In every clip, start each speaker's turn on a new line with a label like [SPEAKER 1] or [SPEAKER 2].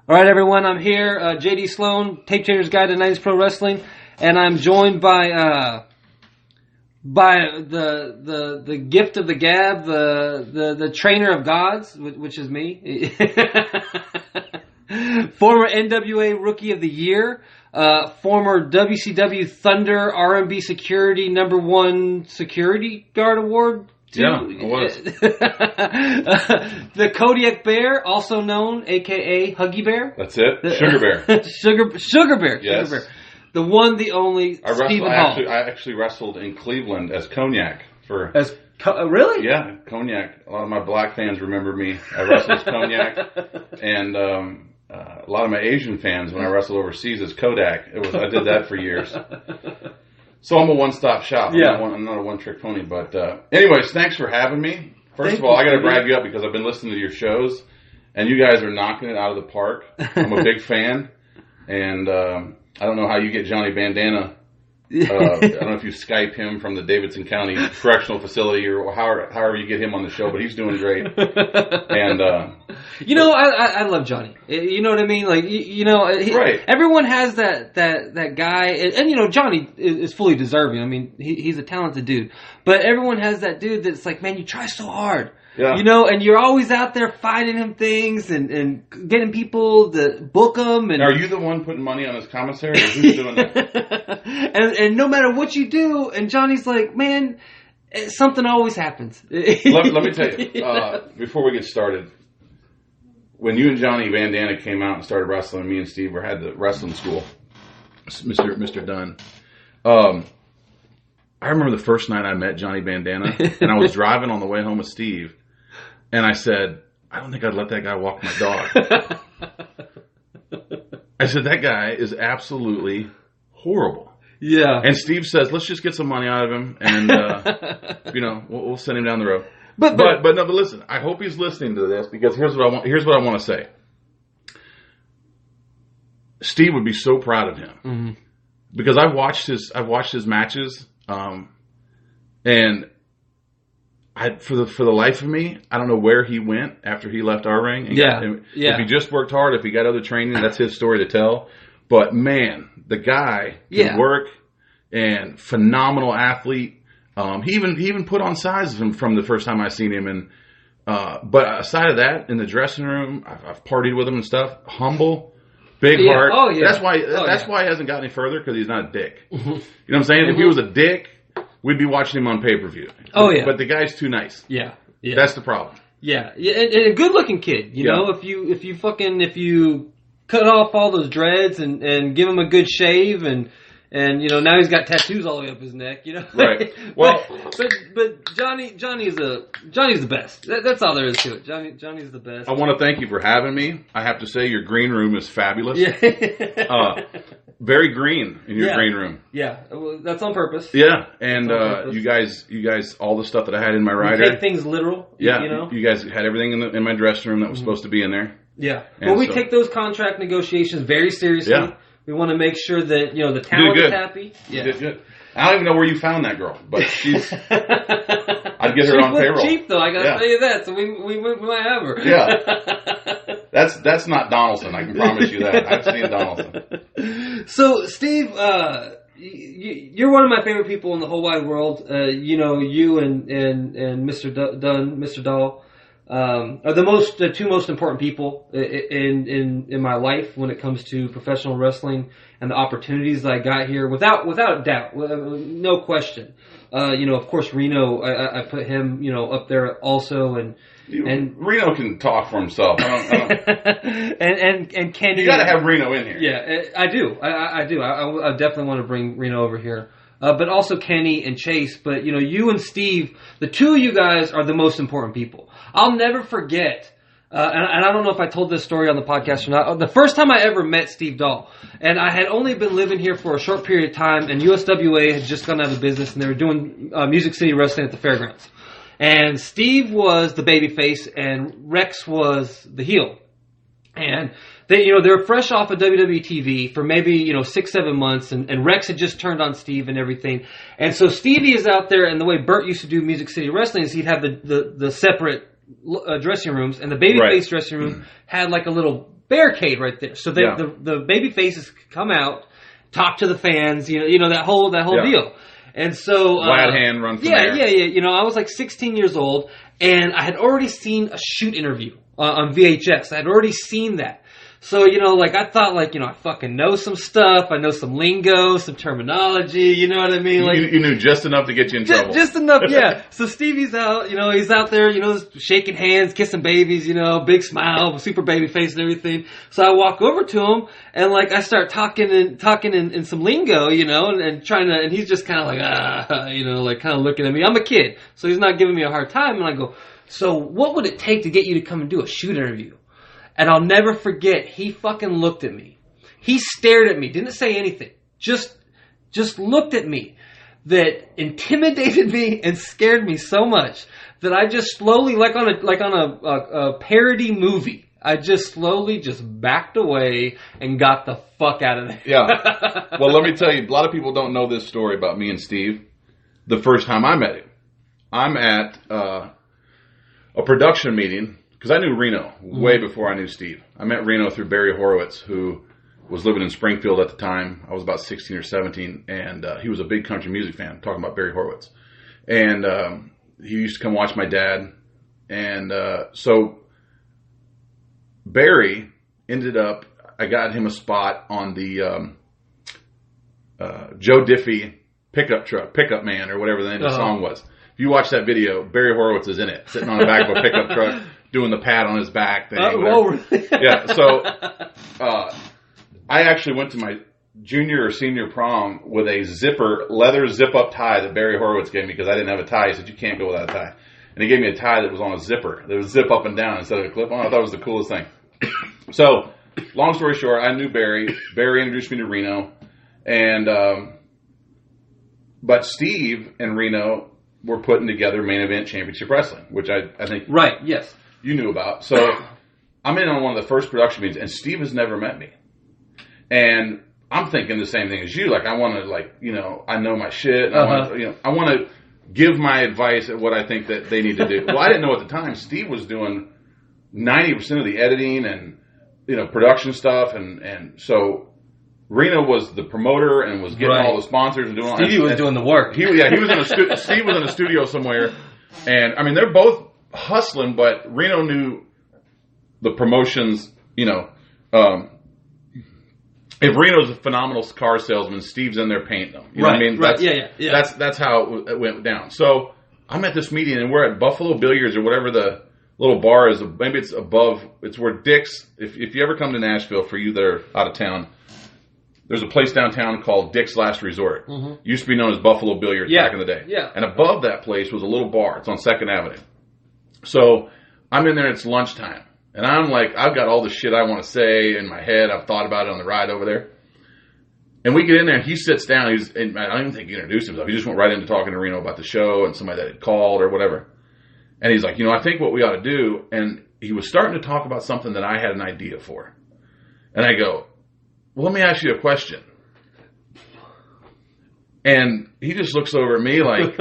[SPEAKER 1] All right, everyone, I'm here, JD Sloan, Tape Changer's Guide to 90s Pro Wrestling, and I'm joined by the gift of the gab, the trainer of gods, which is me, former NWA Rookie of the Year, former WCW Thunder R&B Security #1 Security Guard Award.
[SPEAKER 2] Yeah, it was.
[SPEAKER 1] The Kodiak Bear, also known, a.k.a. Huggy Bear.
[SPEAKER 2] That's it. Sugar Bear.
[SPEAKER 1] Sugar Bear.
[SPEAKER 2] Yes.
[SPEAKER 1] Sugar Bear. The one, the only, Stephen Hall.
[SPEAKER 2] I actually wrestled in Cleveland as Cognac.
[SPEAKER 1] Really?
[SPEAKER 2] Yeah, Cognac. A lot of my black fans remember me. I wrestled as Cognac. And a lot of my Asian fans, when I wrestled overseas, as Kodak. I did that for years. So I'm a one-stop shop.
[SPEAKER 1] Yeah.
[SPEAKER 2] I'm not a one-trick pony. But anyways, thanks for having me. First of all, I got to brag you up because I've been listening to your shows, and you guys are knocking it out of the park. I'm a big fan, and I don't know how you get Johnny Bandana. I don't know if you Skype him from the Davidson County Correctional Facility or however you get him on the show, but he's doing great. And
[SPEAKER 1] I love Johnny. You know what I mean? Like
[SPEAKER 2] right.
[SPEAKER 1] Everyone has that guy, and Johnny is fully deserving. I mean, he's a talented dude, but everyone has that dude that's like, man, you try so hard.
[SPEAKER 2] Yeah.
[SPEAKER 1] And you're always out there fighting him things and getting people to book them. And
[SPEAKER 2] are you the one putting money on his commissary, or who's doing that?
[SPEAKER 1] and no matter what you do, and Johnny's like, man, something always happens.
[SPEAKER 2] Let me tell you, before we get started, when you and Johnny Bandana came out and started wrestling, me and Steve had the wrestling school, Mr. Dunn. I remember the first night I met Johnny Bandana, and I was driving on the way home with Steve, and I said, I don't think I'd let that guy walk my dog. I said, that guy is absolutely horrible.
[SPEAKER 1] Yeah.
[SPEAKER 2] And Steve says, let's just get some money out of him, and we'll send him down the road. But listen, I hope he's listening to this, because here's what I want to say. Steve would be so proud of him.
[SPEAKER 1] Mm-hmm.
[SPEAKER 2] Because I've watched his matches, and for the life of me, I don't know where he went after he left our ring. If he just worked hard, if he got other training, that's his story to tell. But man, the guy can work, and phenomenal athlete. He even put on size from the first time I seen him. And but aside of that, in the dressing room, I've partied with him and stuff. Humble. Big heart.
[SPEAKER 1] Oh, yeah.
[SPEAKER 2] That's why he hasn't gotten any further, because he's not a dick. You know what I'm saying? Mm-hmm. If he was a dick, we'd be watching him on pay-per-view.
[SPEAKER 1] Oh, yeah.
[SPEAKER 2] But the guy's too nice.
[SPEAKER 1] Yeah.
[SPEAKER 2] That's the problem.
[SPEAKER 1] Yeah. And a good-looking kid. You know, if you cut off all those dreads and give him a good shave and now he's got tattoos all the way up his neck,
[SPEAKER 2] Right. Well,
[SPEAKER 1] but Johnny's the best. That's all there is to it. Johnny's the best.
[SPEAKER 2] I want to thank you for having me. I have to say your green room is fabulous.
[SPEAKER 1] Yeah.
[SPEAKER 2] Very green in your green room.
[SPEAKER 1] Yeah. Well, that's on purpose.
[SPEAKER 2] Yeah. And you guys, all the stuff that I had in my rider.
[SPEAKER 1] We take things literal.
[SPEAKER 2] Yeah. You guys had everything in my dressing room that was supposed to be in there.
[SPEAKER 1] Yeah. Well, we take those contract negotiations very seriously. Yeah. We want to make sure that the talent is happy.
[SPEAKER 2] Yeah. You did good. I don't even know where you found that girl, but she's. I'd get her on payroll.
[SPEAKER 1] She's cheap though. I gotta tell you that. So we might have her.
[SPEAKER 2] Yeah. That's not Donaldson. I can promise you that. I've seen Donaldson.
[SPEAKER 1] So Steve, you're one of my favorite people in the whole wide world. You and Mr. Dunn, Mr. Dahl. Are the two most important people in my life when it comes to professional wrestling and the opportunities that I got here, without a doubt, no question. Of course, Reno, I put him, up there also, and
[SPEAKER 2] Reno can talk for himself. I don't.
[SPEAKER 1] and Kenny.
[SPEAKER 2] You got to have Reno in here.
[SPEAKER 1] Yeah, I do. I do. I definitely want to bring Reno over here. But also Kenny and Chase. But, you and Steve, the two of you guys are the most important people. I'll never forget, and I don't know if I told this story on the podcast or not, the first time I ever met Steve Dahl. And I had only been living here for a short period of time, and USWA had just gone out of business, and they were doing Music City Wrestling at the fairgrounds. And Steve was the babyface, and Rex was the heel. And they were fresh off of WWE TV for maybe, 6-7 months, and Rex had just turned on Steve and everything. And so Stevie is out there, and the way Burt used to do Music City Wrestling is he'd have the separate dressing rooms, and the babyface dressing room had like a little barricade right there, so the baby faces could come out, talk to the fans, you know that whole deal. And so
[SPEAKER 2] glad hand run from there.
[SPEAKER 1] Yeah. You know, I was like 16 years old, and I had already seen a shoot interview on VHS. I had already seen that. So, you know, like, I thought, like, you know, I fucking know some stuff. I know some lingo, some terminology, you know what I mean? Like,
[SPEAKER 2] you knew just enough to get you in trouble.
[SPEAKER 1] Just enough, yeah. So Stevie's out, you know, he's out there, you know, shaking hands, kissing babies, you know, big smile, super baby face and everything. So I walk over to him, and, like, I start talking in some lingo, you know, and trying to, and he's just kind of like, you know, like, kind of looking at me. I'm a kid, so he's not giving me a hard time. And I go, so what would it take to get you to come and do a shoot interview? And I'll never forget, he fucking looked at me. He stared at me, didn't say anything. Just looked at me. That intimidated me and scared me so much that I just slowly, like on a parody movie, I just slowly backed away and got the fuck out of there.
[SPEAKER 2] Yeah. Well, let me tell you, a lot of people don't know this story about me and Steve. The first time I met him, I'm at a production meeting. Because I knew Reno way before I knew Steve. I met Reno through Barry Horowitz, who was living in Springfield at the time. I was about 16 or 17, and he was a big country music fan, talking about Barry Horowitz. And he used to come watch my dad. And so Barry ended up, I got him a spot on the Joe Diffie pickup man, or whatever the name of the song was. If you watch that video, Barry Horowitz is in it, sitting on the back of a pickup truck, doing the pat on his back thing.
[SPEAKER 1] Really?
[SPEAKER 2] Yeah, so I actually went to my junior or senior prom with a leather zip-up tie that Barry Horowitz gave me because I didn't have a tie. He said, you can't go without a tie. And he gave me a tie that was on a zipper. That would zip up and down instead of a clip-on. I thought it was the coolest thing. So, long story short, I knew Barry. Barry introduced me to Reno. And, but Steve and Reno were putting together Main Event Championship Wrestling, which I think...
[SPEAKER 1] Right, yes.
[SPEAKER 2] You knew about. So I'm in on one of the first production meetings, and Steve has never met me. And I'm thinking the same thing as you. Like, I want to, like, you know, I know my shit. And I want to give my advice at what I think that they need to do. Well, I didn't know at the time. Steve was doing 90% of the editing and, you know, production stuff. And so Reno was the promoter and was getting all the sponsors and doing all that.
[SPEAKER 1] Stevie was doing the work.
[SPEAKER 2] Steve was in a studio somewhere. And, I mean, they're both hustling, but Reno knew the promotions, you know. If Reno's a phenomenal car salesman, Steve's in there painting them. You know what I mean? That's how it went down. So I'm at this meeting, and we're at Buffalo Billiards or whatever the little bar is. Maybe it's above. It's where Dick's. If you ever come to Nashville, for you that are out of town, there's a place downtown called Dick's Last Resort. Mm-hmm. Used to be known as Buffalo Billiards back in the day.
[SPEAKER 1] Yeah.
[SPEAKER 2] And above that place was a little bar. It's on 2nd Avenue. So I'm in there, it's lunchtime. And I'm like, I've got all the shit I want to say in my head. I've thought about it on the ride over there. And we get in there, and he sits down. And I don't even think he introduced himself. He just went right into talking to Reno about the show and somebody that had called or whatever. And he's like, you know, I think what we ought to do. And he was starting to talk about something that I had an idea for. And I go, well, let me ask you a question. And he just looks over at me like,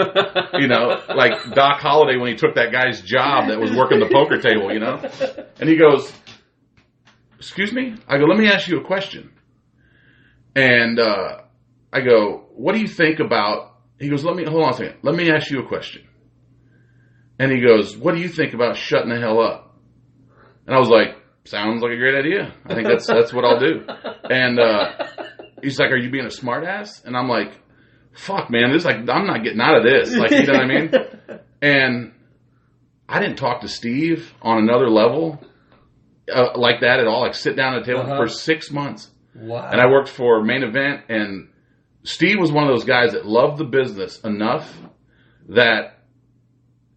[SPEAKER 2] you know, like Doc Holliday when he took that guy's job that was working the poker table, you know. And he goes, excuse me? I go, let me ask you a question. And I go, what do you think about, he goes, hold on a second. Let me ask you a question. And he goes, what do you think about shutting the hell up? And I was like, sounds like a great idea. I think that's what I'll do. And he's like, are you being a smart ass? And I'm like, fuck, man, this like I'm not getting out of this. Like, you know what I mean? And I didn't talk to Steve on another level like that at all. Like, sit down at a table for 6 months.
[SPEAKER 1] Wow.
[SPEAKER 2] And I worked for Main Event, and Steve was one of those guys that loved the business enough that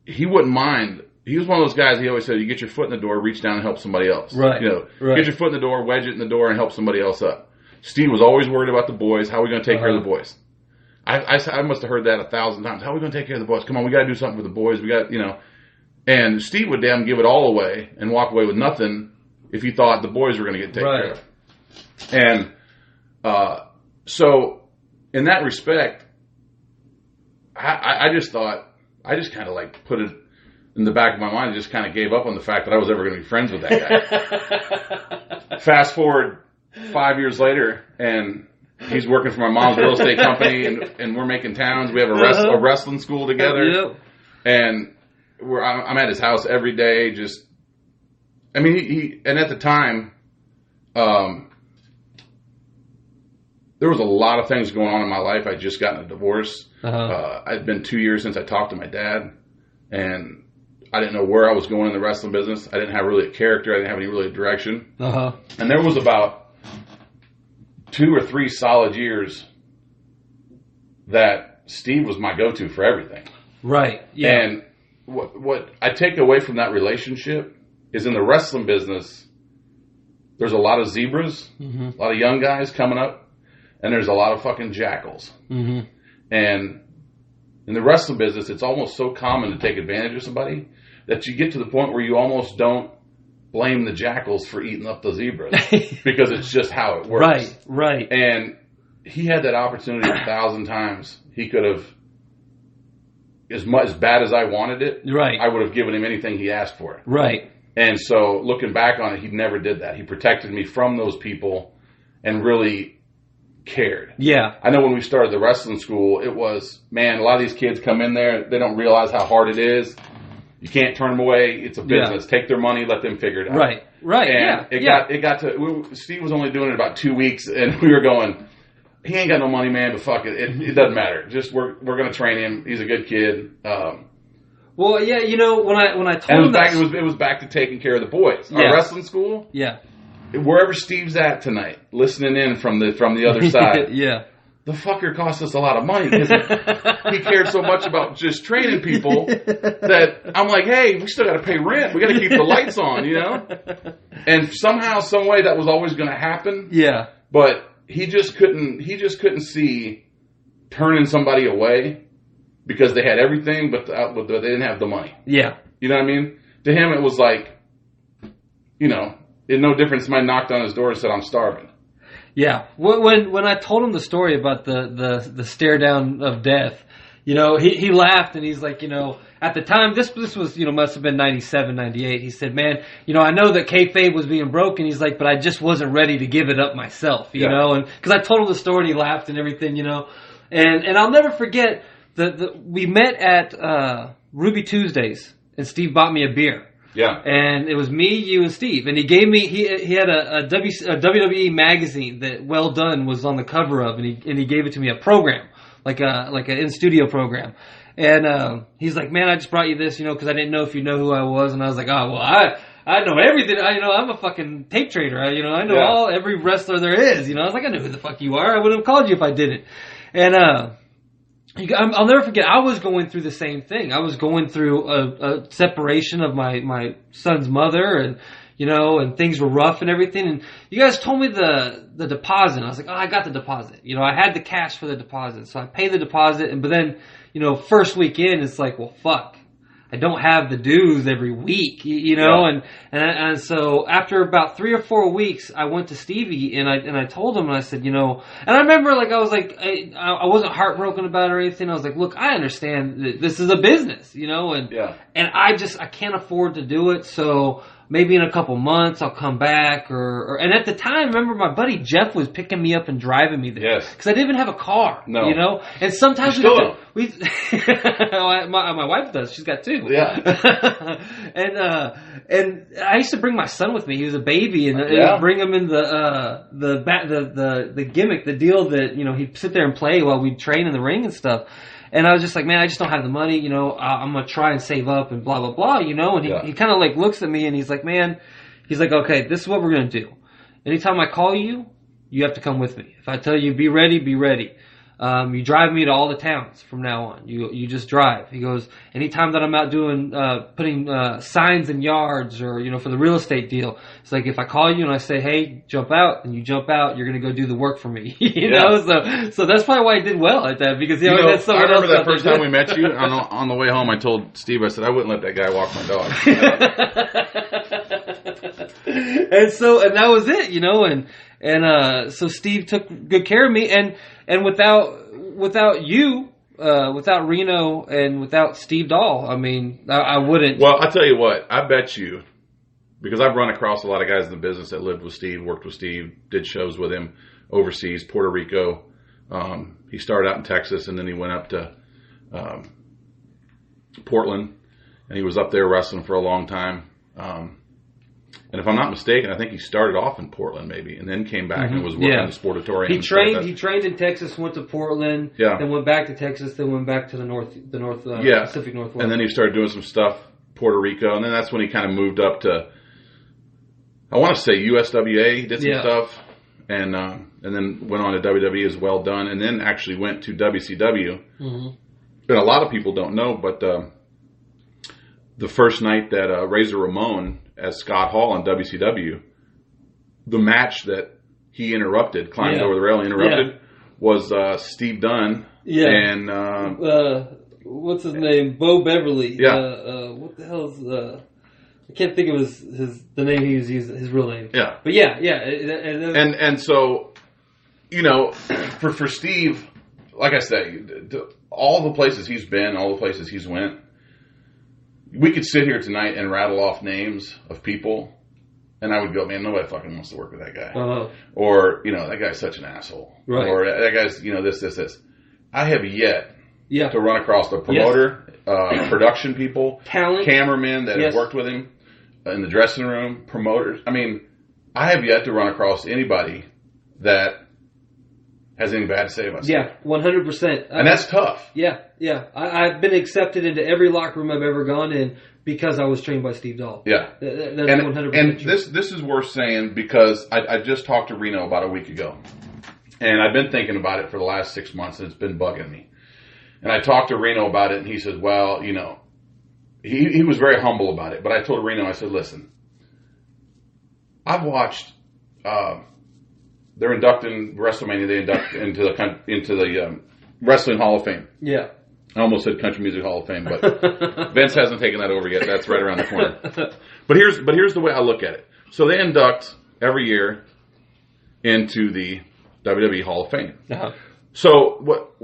[SPEAKER 2] he wouldn't mind. He was one of those guys, he always said, you get your foot in the door, reach down and help somebody else.
[SPEAKER 1] Right.
[SPEAKER 2] You know, get your foot in the door, wedge it in the door, and help somebody else up. Steve was always worried about the boys. How are we going to take care of the boys? I must have heard that 1,000 times. How are we going to take care of the boys? Come on, we got to do something for the boys. We got, you know. And Steve would damn give it all away and walk away with nothing if he thought the boys were going to get taken care of. And so, in that respect, I just thought, I just kind of like put it in the back of my mind, I just kind of gave up on the fact that I was ever going to be friends with that guy. Fast forward 5 years later, and he's working for my mom's real estate company, and we're making towns. We have a wrestling school together, and I'm at his house every day. And at the time, there was a lot of things going on in my life. I'd just gotten a divorce. It'd been 2 years since I talked to my dad, and I didn't know where I was going in the wrestling business. I didn't have really a character. I didn't have any really direction. And there was about 2 or 3 solid years that Steve was my go-to for everything.
[SPEAKER 1] Right. Yeah.
[SPEAKER 2] And what I take away from that relationship is in the wrestling business, there's a lot of zebras, a lot of young guys coming up, and there's a lot of fucking jackals. And in the wrestling business, it's almost so common to take advantage of somebody that you get to the point where you almost don't blame the jackals for eating up the zebras because it's just how it works.
[SPEAKER 1] Right.
[SPEAKER 2] And he had that opportunity 1,000 times. He could have, as bad as I wanted it, I would have given him anything he asked for.
[SPEAKER 1] Right.
[SPEAKER 2] And so looking back on it, he never did that. He protected me from those people and really cared. Yeah. I know when we started the wrestling school, it was, man, a lot of these kids come in there, they don't realize how hard it is. You can't turn them away. It's a business. Take their money, let them figure it out.
[SPEAKER 1] Right.
[SPEAKER 2] And it got to, Steve was only doing it about 2 weeks, and we were going, he ain't got no money, man, but fuck it. It doesn't matter. Just we're going to train him. He's a good kid.
[SPEAKER 1] Well, yeah, when I told him
[SPEAKER 2] it was back to taking care of the boys. Our wrestling school. Yeah. Wherever Steve's at tonight, listening in from the other side. The fucker cost us a lot of money because he cared so much about just training people that I'm like, hey, we still got to pay rent. We got to keep the lights on, And somehow, some way, that was always going to happen. Yeah. But he just couldn't see turning somebody away because they had everything, but they didn't have the money. Yeah. You know what I mean? To him, it was like, it's no difference. Somebody knocked on his door and said, I'm starving.
[SPEAKER 1] Yeah. When I told him the story about the stare down of death, he laughed and he's like, at the time, this was, must have been 97, 98. He said, man, I know that kayfabe was being broken. He's like, but I just wasn't ready to give it up myself, you know, and because I told him the story and he laughed and everything, and I'll never forget we met at Ruby Tuesdays and Steve bought me a beer. Yeah. And it was me, you, and Steve. And he gave me, he had a WWE magazine that Well Done was on the cover of, and he gave it to me, a program, like an in-studio program. And he's like, man, I just brought you this, because I didn't know if you know who I was. And I was like, oh, well, I know everything. I'm a fucking tape trader. I know every wrestler there is. I was like, I know who the fuck you are. I would have called you if I didn't. And I'll never forget, I was going through the same thing. I was going through a separation of my son's mother, and and things were rough and everything. And you guys told me the deposit. I was like, oh, I got the deposit. I had the cash for the deposit. So I paid the deposit, but then, first week in, it's like, well, fuck. I don't have the dues every week, and so after about 3 or 4 weeks, I went to Stevie and I told him, and I said, and I remember I was like, I wasn't heartbroken about it or anything. I was like, look, I understand that this is a business, and I can't afford to do it. So maybe in a couple months I'll come back and at the time, remember my buddy Jeff was picking me up and driving me there. Yes. Cause I didn't even have a car, and sometimes my wife does. She's got 2. Yeah. and I used to bring my son with me. He was a baby, and I'd bring him in the gimmick, the deal that, he'd sit there and play while we'd train in the ring and stuff. And I was just like, man, I just don't have the money, I'm going to try and save up and blah, blah, blah, and he kind of looks at me and he's like, man, okay, this is what we're going to do. Anytime I call you, you have to come with me. If I tell you, be ready, be ready. You drive me to all the towns from now on. You just drive. He goes, anytime that I'm out doing, putting, signs in yards or, for the real estate deal, it's like, if I call you and I say, hey, jump out, and you jump out, you're going to go do the work for me. So that's probably why I did well at that, because,
[SPEAKER 2] I remember that first time we met you on the way home, I told Steve, I said, I wouldn't let that guy walk my
[SPEAKER 1] dog. and that was it, and so Steve took good care of me, and without you, without Reno and without Steve Dahl, I mean, I wouldn't.
[SPEAKER 2] Well, I'll tell you what. I bet you, because I've run across a lot of guys in the business that lived with Steve, worked with Steve, did shows with him overseas, Puerto Rico. He started out in Texas, and then he went up to Portland, and he was up there wrestling for a long time. And if I'm not mistaken, I think he started off in Portland maybe, and then came back and was working in the Sportatorium.
[SPEAKER 1] He trained in Texas, went to Portland, then went back to Texas, then went back to the Pacific Northwest.
[SPEAKER 2] And then he started doing some stuff, Puerto Rico, and then that's when he kind of moved up to, I want to say USWA. He did some stuff, and then went on to WWE as well done, and then actually went to WCW. Mm-hmm. And a lot of people don't know, but the first night that Razor Ramon as Scott Hall on WCW, the match that he interrupted, climbed over the railing, was Steve Dunn and
[SPEAKER 1] what's his name, Bo Beverly.
[SPEAKER 2] Yeah.
[SPEAKER 1] What the hell is I can't think of the name he was using, his real name.
[SPEAKER 2] Yeah.
[SPEAKER 1] But
[SPEAKER 2] and so, you know, for Steve, like I say, all the places he's been, all the places he's went, we could sit here tonight and rattle off names of people, and I would go, man, nobody fucking wants to work with that guy.
[SPEAKER 1] Uh-huh.
[SPEAKER 2] Or, you know, that guy's such an asshole.
[SPEAKER 1] Right.
[SPEAKER 2] Or that guy's, you know, this. I have yet to run across the promoter, production people,
[SPEAKER 1] talent,
[SPEAKER 2] cameramen that have worked with him in the dressing room, promoters. I mean, I have yet to run across anybody that has anything bad to say about Steve.
[SPEAKER 1] 100%.
[SPEAKER 2] And that's tough.
[SPEAKER 1] Yeah. I've been accepted into every locker room I've ever gone in because I was trained by Steve Dahl.
[SPEAKER 2] Yeah.
[SPEAKER 1] That's 100%
[SPEAKER 2] and
[SPEAKER 1] true.
[SPEAKER 2] This is worth saying because I just talked to Reno about a week ago. And I've been thinking about it for the last 6 months, and it's been bugging me. And I talked to Reno about it, and he says, well, you know, he was very humble about it. But I told Reno, I said, listen, I've watched... they're inducting WrestleMania. They induct into the Wrestling Hall of Fame.
[SPEAKER 1] Yeah.
[SPEAKER 2] I almost said Country Music Hall of Fame, but Vince hasn't taken that over yet. That's right around the corner. But here's the way I look at it. So they induct every year into the WWE Hall of Fame.
[SPEAKER 1] Uh-huh.
[SPEAKER 2] So what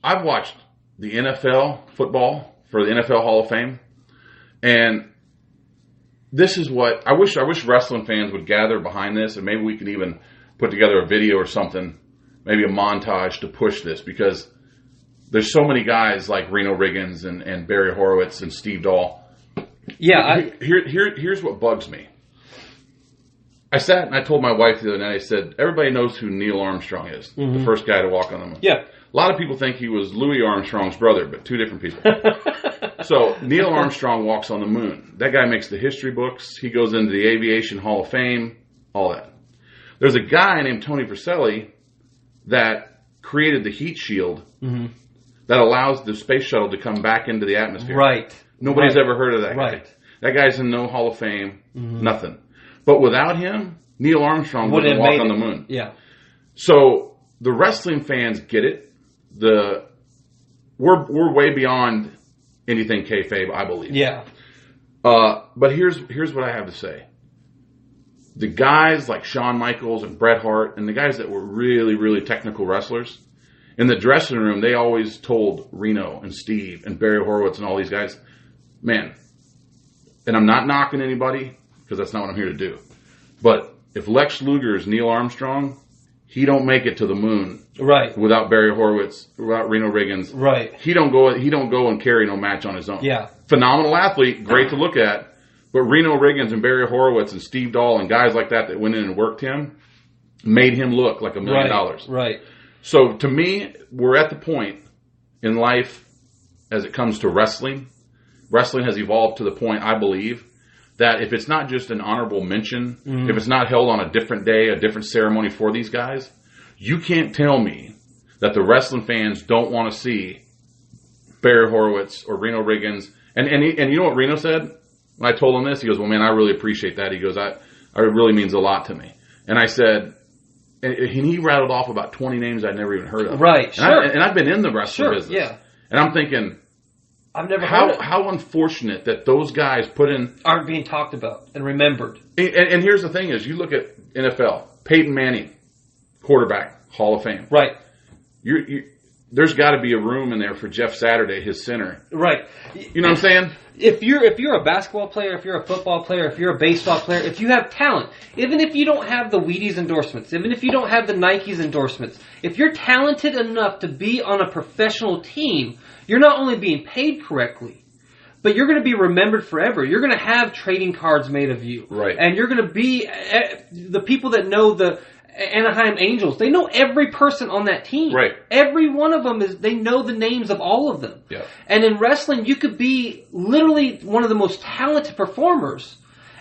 [SPEAKER 2] I've watched the NFL football for the NFL Hall of Fame, and this is what I wish wrestling fans would gather behind this, and maybe we could even put together a video or something, maybe a montage to push this, because there's so many guys like Reno Riggins and Barry Horowitz and Steve Dahl. Yeah. Here's what bugs me. I sat and I told my wife the other night, I said, everybody knows who Neil Armstrong is, the first guy to walk on the moon.
[SPEAKER 1] Yeah.
[SPEAKER 2] A lot of people think he was Louis Armstrong's brother, but two different people. So Neil Armstrong walks on the moon. That guy makes the history books. He goes into the Aviation Hall of Fame, all that. There's a guy named Tony Vercelli that created the heat shield that allows the space shuttle to come back into the atmosphere.
[SPEAKER 1] Right.
[SPEAKER 2] Nobody's ever heard of that guy.
[SPEAKER 1] Right.
[SPEAKER 2] That guy's in no Hall of Fame, nothing. But without him, Neil Armstrong wouldn't walk on the moon.
[SPEAKER 1] Yeah.
[SPEAKER 2] So the wrestling fans get it. We're way beyond anything kayfabe, I believe.
[SPEAKER 1] Yeah.
[SPEAKER 2] But here's what I have to say. The guys like Shawn Michaels and Bret Hart and the guys that were really, really technical wrestlers, in the dressing room, they always told Reno and Steve and Barry Horowitz and all these guys, man, and I'm not knocking anybody because that's not what I'm here to do, but if Lex Luger is Neil Armstrong, he don't make it to the moon without Barry Horowitz, without Reno Riggins.
[SPEAKER 1] Right.
[SPEAKER 2] He don't go and carry no match on his own.
[SPEAKER 1] Yeah.
[SPEAKER 2] Phenomenal athlete, great to look at. But Reno Riggins and Barry Horowitz and Steve Dahl and guys like that went in and worked him made him look like $1 million.
[SPEAKER 1] Right.
[SPEAKER 2] So to me, we're at the point in life as it comes to wrestling. Wrestling has evolved to the point, I believe, that if it's not just an honorable mention, if it's not held on a different day, a different ceremony for these guys, you can't tell me that the wrestling fans don't want to see Barry Horowitz or Reno Riggins. And you know what Reno said? When I told him this, he goes, well, man, I really appreciate that. He goes, it really means a lot to me. And I said, and he rattled off about 20 names I'd never even heard of.
[SPEAKER 1] Right, sure.
[SPEAKER 2] And I've been in the wrestling business.
[SPEAKER 1] Yeah.
[SPEAKER 2] And I'm thinking,
[SPEAKER 1] I've never heard it.
[SPEAKER 2] How unfortunate that those guys
[SPEAKER 1] aren't being talked about and remembered.
[SPEAKER 2] And here's the thing is, you look at NFL, Peyton Manning, quarterback, Hall of Fame.
[SPEAKER 1] Right.
[SPEAKER 2] there's got to be a room in there for Jeff Saturday, his center.
[SPEAKER 1] Right.
[SPEAKER 2] You know what I'm saying?
[SPEAKER 1] If you're a basketball player, if you're a football player, if you're a baseball player, if you have talent, even if you don't have the Wheaties endorsements, even if you don't have the Nikes endorsements, if you're talented enough to be on a professional team, you're not only being paid correctly, but you're going to be remembered forever. You're going to have trading cards made of you.
[SPEAKER 2] Right.
[SPEAKER 1] And you're going to be the people that know the Anaheim Angels. They know every person on that team.
[SPEAKER 2] Right.
[SPEAKER 1] Every one of them they know the names of all of them.
[SPEAKER 2] Yeah.
[SPEAKER 1] And in wrestling, you could be literally one of the most talented performers,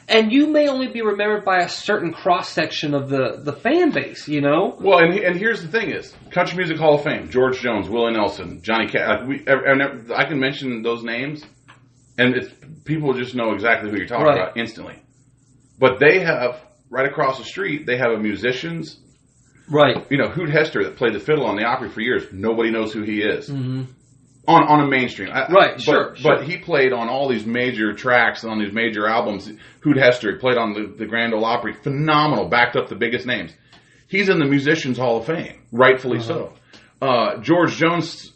[SPEAKER 1] and you may only be remembered by a certain cross section of the fan base. You know.
[SPEAKER 2] Well, and here's the thing: is Country Music Hall of Fame, George Jones, Willie Nelson, Johnny Cash. I can mention those names, and people just know exactly who you're talking about instantly. But they have. Right across the street, they have a musicians.
[SPEAKER 1] Right.
[SPEAKER 2] You know, Hoot Hester that played the fiddle on the Opry for years. Nobody knows who he is. Mm-hmm. On a mainstream.
[SPEAKER 1] Sure.
[SPEAKER 2] But he played on all these major tracks, on these major albums. Hoot Hester, he played on the Grand Ole Opry. Phenomenal. Backed up the biggest names. He's in the Musicians Hall of Fame. Rightfully so. George Jones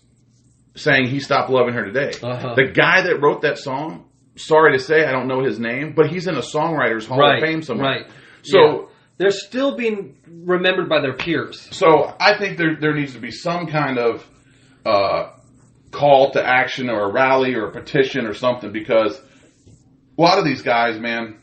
[SPEAKER 2] saying He Stopped Loving Her Today. The guy that wrote that song, sorry to say, I don't know his name, but he's in a Songwriters Hall of Fame somewhere.
[SPEAKER 1] Right.
[SPEAKER 2] So
[SPEAKER 1] they're still being remembered by their peers.
[SPEAKER 2] So I think there needs to be some kind of call to action or a rally or a petition or something, because a lot of these guys, man,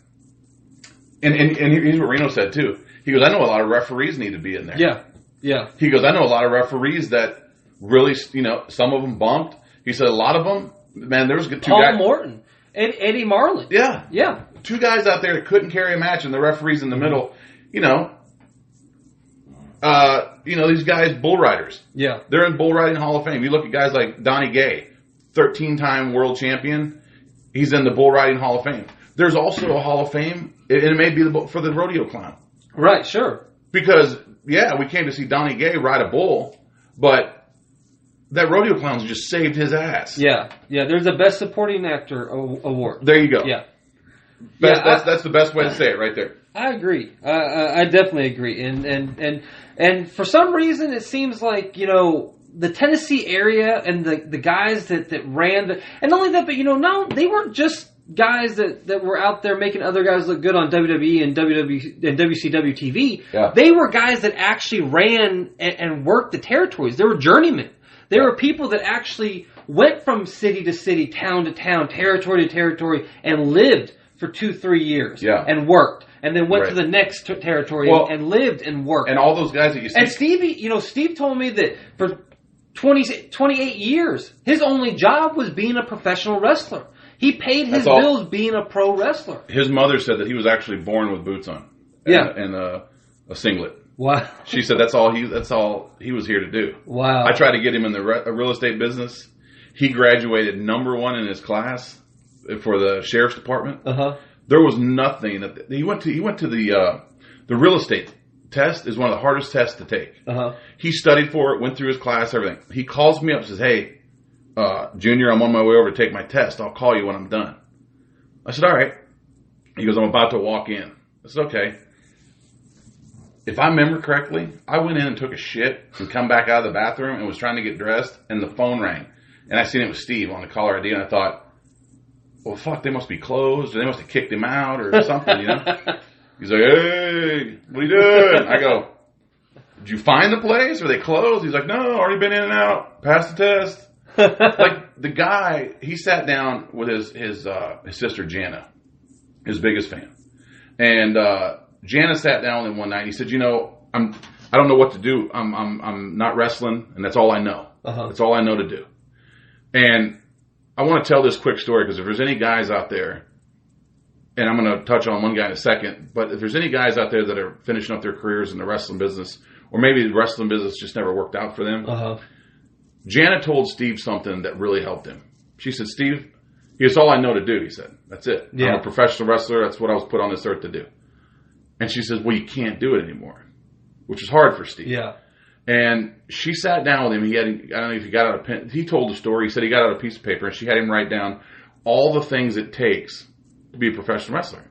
[SPEAKER 2] and here's what Reno said too. He goes, I know a lot of referees need to be in there.
[SPEAKER 1] Yeah.
[SPEAKER 2] He goes, I know a lot of referees that really, some of them bumped. He said a lot of them, man, there was two guys.
[SPEAKER 1] Paul Morton. Eddie Marlin.
[SPEAKER 2] Yeah. Two guys out there that couldn't carry a match, and the referees in the middle. These guys, bull riders.
[SPEAKER 1] Yeah.
[SPEAKER 2] They're in Bull Riding Hall of Fame. You look at guys like Donnie Gay, 13-time world champion. He's in the Bull Riding Hall of Fame. There's also a Hall of Fame, and it may be for the rodeo clown.
[SPEAKER 1] Right, sure.
[SPEAKER 2] Because, we came to see Donnie Gay ride a bull, but that rodeo clown's just saved his ass.
[SPEAKER 1] Yeah. There's a Best Supporting Actor award.
[SPEAKER 2] There you go.
[SPEAKER 1] Yeah.
[SPEAKER 2] That's the best way to say it right there.
[SPEAKER 1] I agree. I definitely agree. And for some reason, it seems like, the Tennessee area and the guys that ran and not only that, but no, they weren't just guys that were out there making other guys look good on WWE and WCW TV.
[SPEAKER 2] Yeah.
[SPEAKER 1] They were guys that actually ran and worked the territories. They were journeymen. There were people that actually went from city to city, town to town, territory to territory, and lived for 2-3 years.
[SPEAKER 2] Yeah.
[SPEAKER 1] And worked. And then went to the next territory and lived and worked.
[SPEAKER 2] And all those guys that you see.
[SPEAKER 1] And Steve told me that for 28 years, his only job was being a professional wrestler. He paid his bills being a pro wrestler.
[SPEAKER 2] His mother said that he was actually born with boots on. And a singlet.
[SPEAKER 1] Wow.
[SPEAKER 2] She said that's all he was here to do.
[SPEAKER 1] Wow.
[SPEAKER 2] I tried to get him in the real estate business. He graduated #1 in his class for the sheriff's department. There was nothing that he went to the real estate test is one of the hardest tests to take. He studied for it, went through his class, everything. He calls me up and says, "Hey, Junior, I'm on my way over to take my test. I'll call you when I'm done." I said, "All right." He goes, "I'm about to walk in." I said, "Okay." If I remember correctly, I went in and took a shit and come back out of the bathroom and was trying to get dressed, and the phone rang. And I seen it was Steve on the caller ID, and I thought, well, fuck, they must be closed, or they must have kicked him out, or something, He's like, "Hey, what are you doing?" I go, "Did you find the place? Are they closed?" He's like, "No, already been in and out. Passed the test." Like, the guy, he sat down with his sister, Jana, his biggest fan. And, Jana sat down with him one night. He said, I don't know what to do. I'm not wrestling, and that's all I know. That's all I know to do. And I want to tell this quick story, because if there's any guys out there, and I'm going to touch on one guy in a second, but if there's any guys out there that are finishing up their careers in the wrestling business, or maybe the wrestling business just never worked out for them, Jana told Steve something that really helped him. She said, "Steve, it's all I know to do." He said, "That's it. I'm a professional wrestler. That's what I was put on this earth to do." And she says, "Well, you can't do it anymore," which is hard for Steve.
[SPEAKER 1] Yeah.
[SPEAKER 2] And she sat down with him. I don't know if he got out a pen. He told the story. He said he got out a piece of paper, and she had him write down all the things it takes to be a professional wrestler.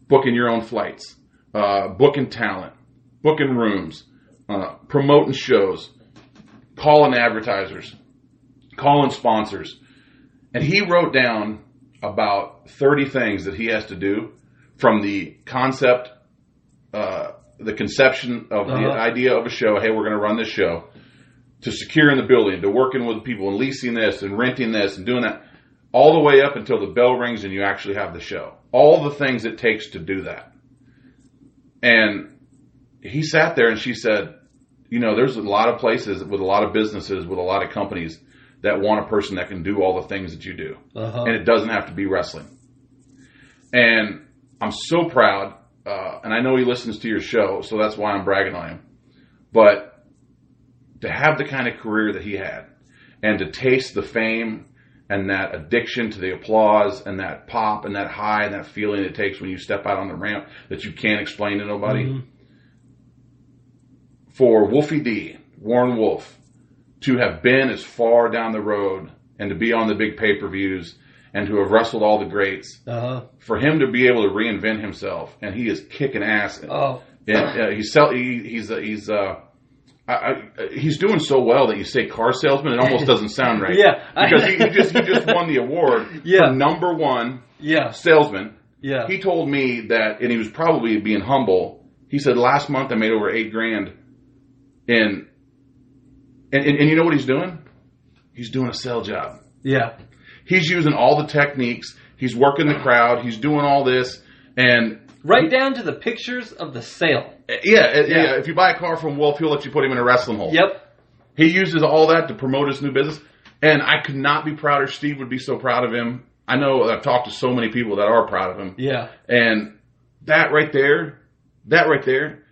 [SPEAKER 2] Booking your own flights, booking talent, booking rooms, promoting shows, calling advertisers, calling sponsors. And he wrote down about 30 things that he has to do from the concept, the conception of the idea of a show. Hey, we're going to run this show, to securing the building, to working with people and leasing this and renting this and doing that, all the way up until the bell rings and you actually have the show. All the things it takes to do that. And he sat there and she said, you know, there's a lot of places with a lot of businesses, with a lot of companies that want a person that can do all the things that you do. And it doesn't have to be wrestling. And I'm so proud, and I know he listens to your show, so that's why I'm bragging on him. But to have the kind of career that he had, and to taste the fame and that addiction to the applause and that pop and that high and that feeling it takes when you step out on the ramp that you can't explain to nobody. For Wolfie D, Warren Wolf, to have been as far down the road and to be on the big pay-per-views and to have wrestled all the greats, for him to be able to reinvent himself, and he is kicking ass. He's doing so well that you say car salesman, it almost doesn't sound right. Because he just won the award for number one salesman. He told me that, and he was probably being humble. He said, last month I made over $8,000 and you know what he's doing? He's doing a sell job. He's using all the techniques. He's working the crowd. He's doing all this. And
[SPEAKER 1] right down to the pictures of the sale.
[SPEAKER 2] If you buy a car from Wolf, he'll let you put him in a wrestling hole. He uses all that to promote his new business. And I could not be prouder. Steve would be so proud of him. I know I've talked to so many people that are proud of him. And that right there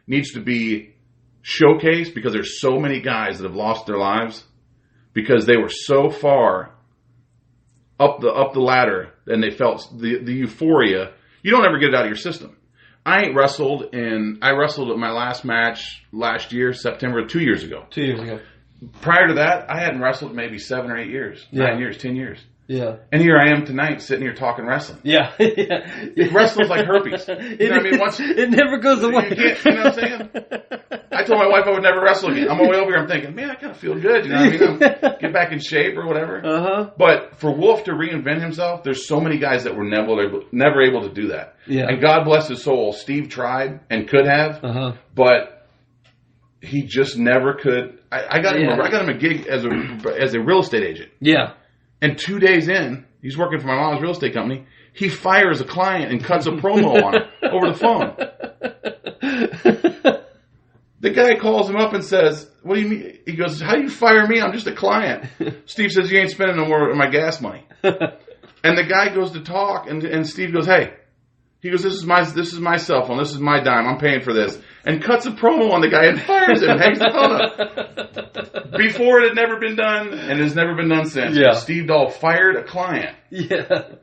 [SPEAKER 2] needs to be showcased, because there's so many guys that have lost their lives because they were so far up the ladder and they felt the euphoria. You don't ever get it out of your system. I wrestled at my last match last year, September, 2 years ago.
[SPEAKER 1] 2 years ago.
[SPEAKER 2] Prior to that, I hadn't wrestled maybe 7 or 8 years, 9 years, 10 years. And here I am tonight, sitting here talking wrestling. Wrestling's like herpes. You know what I mean?
[SPEAKER 1] It never goes away.
[SPEAKER 2] You know what I'm saying? I told my wife I would never wrestle again. I'm way over here. I'm thinking, man, I kind of feel good. You know what I mean? Get back in shape or whatever. But for Wolf to reinvent himself, there's so many guys that were never able to do that. And God bless his soul. Steve tried and could have, but he just never could. I got him a gig as a real estate agent. And 2 days in, he's working for my mom's real estate company. He fires a client and cuts a promo on him over the phone. The guy calls him up and says, what do you mean? He goes, how do you fire me? I'm just a client. Steve says, you ain't spending no more of my gas money. And the guy goes to talk, and Steve goes, hey. He goes, this is my cell phone. This is my dime. I'm paying for this. And cuts a promo on the guy and fires him and hangs the phone up. Before it had never been done, and it has never been done since. Steve Dahl fired a client.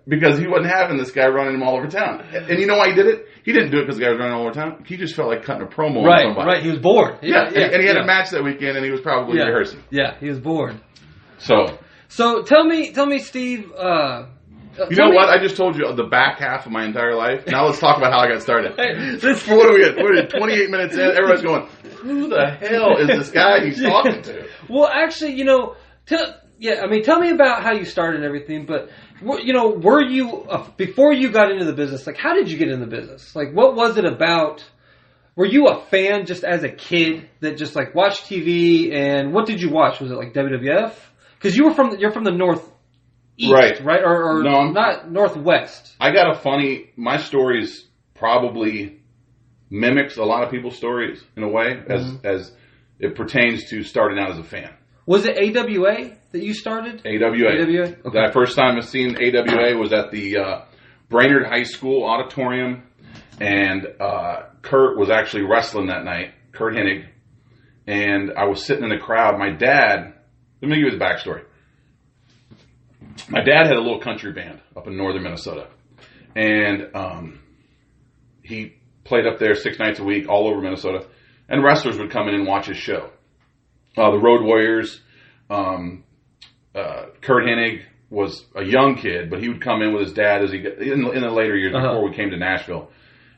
[SPEAKER 2] Because he wasn't having this guy running him all over town. And you know why he did it? He didn't do it because the guy was running all over town. He just felt like cutting a promo on somebody.
[SPEAKER 1] He was bored.
[SPEAKER 2] And he had a match that weekend, and he was probably rehearsing.
[SPEAKER 1] He was bored.
[SPEAKER 2] So
[SPEAKER 1] tell me, Steve.
[SPEAKER 2] You know what? I just told you the back half of my entire life. Now let's talk about how I got started. What are we at? We're at 28 minutes in. Everybody's going, who the hell is this guy he's talking to?
[SPEAKER 1] Well, actually, tell me about how you started and everything. But, were you, before you got into the business, like, how did you get in the business? Like, what was it about? Were you a fan just as a kid that just, like, watched TV? And what did you watch? Was it, like, WWF? Because you're from the North. East, right? Or no, not northwest.
[SPEAKER 2] I got my stories probably mimics a lot of people's stories in a way as it pertains to starting out as a fan.
[SPEAKER 1] Was it AWA that you started?
[SPEAKER 2] AWA. Okay. The first time I seen AWA was at the Brainerd High School auditorium, and Kurt was actually wrestling that night, Curt Hennig, and I was sitting in the crowd. My dad, let me give you the backstory. My dad had a little country band up in northern Minnesota, and he played up there 6 nights a week all over Minnesota, and wrestlers would come in and watch his show. The Road Warriors, Curt Hennig was a young kid, but he would come in with his dad as he in the later years before we came to Nashville,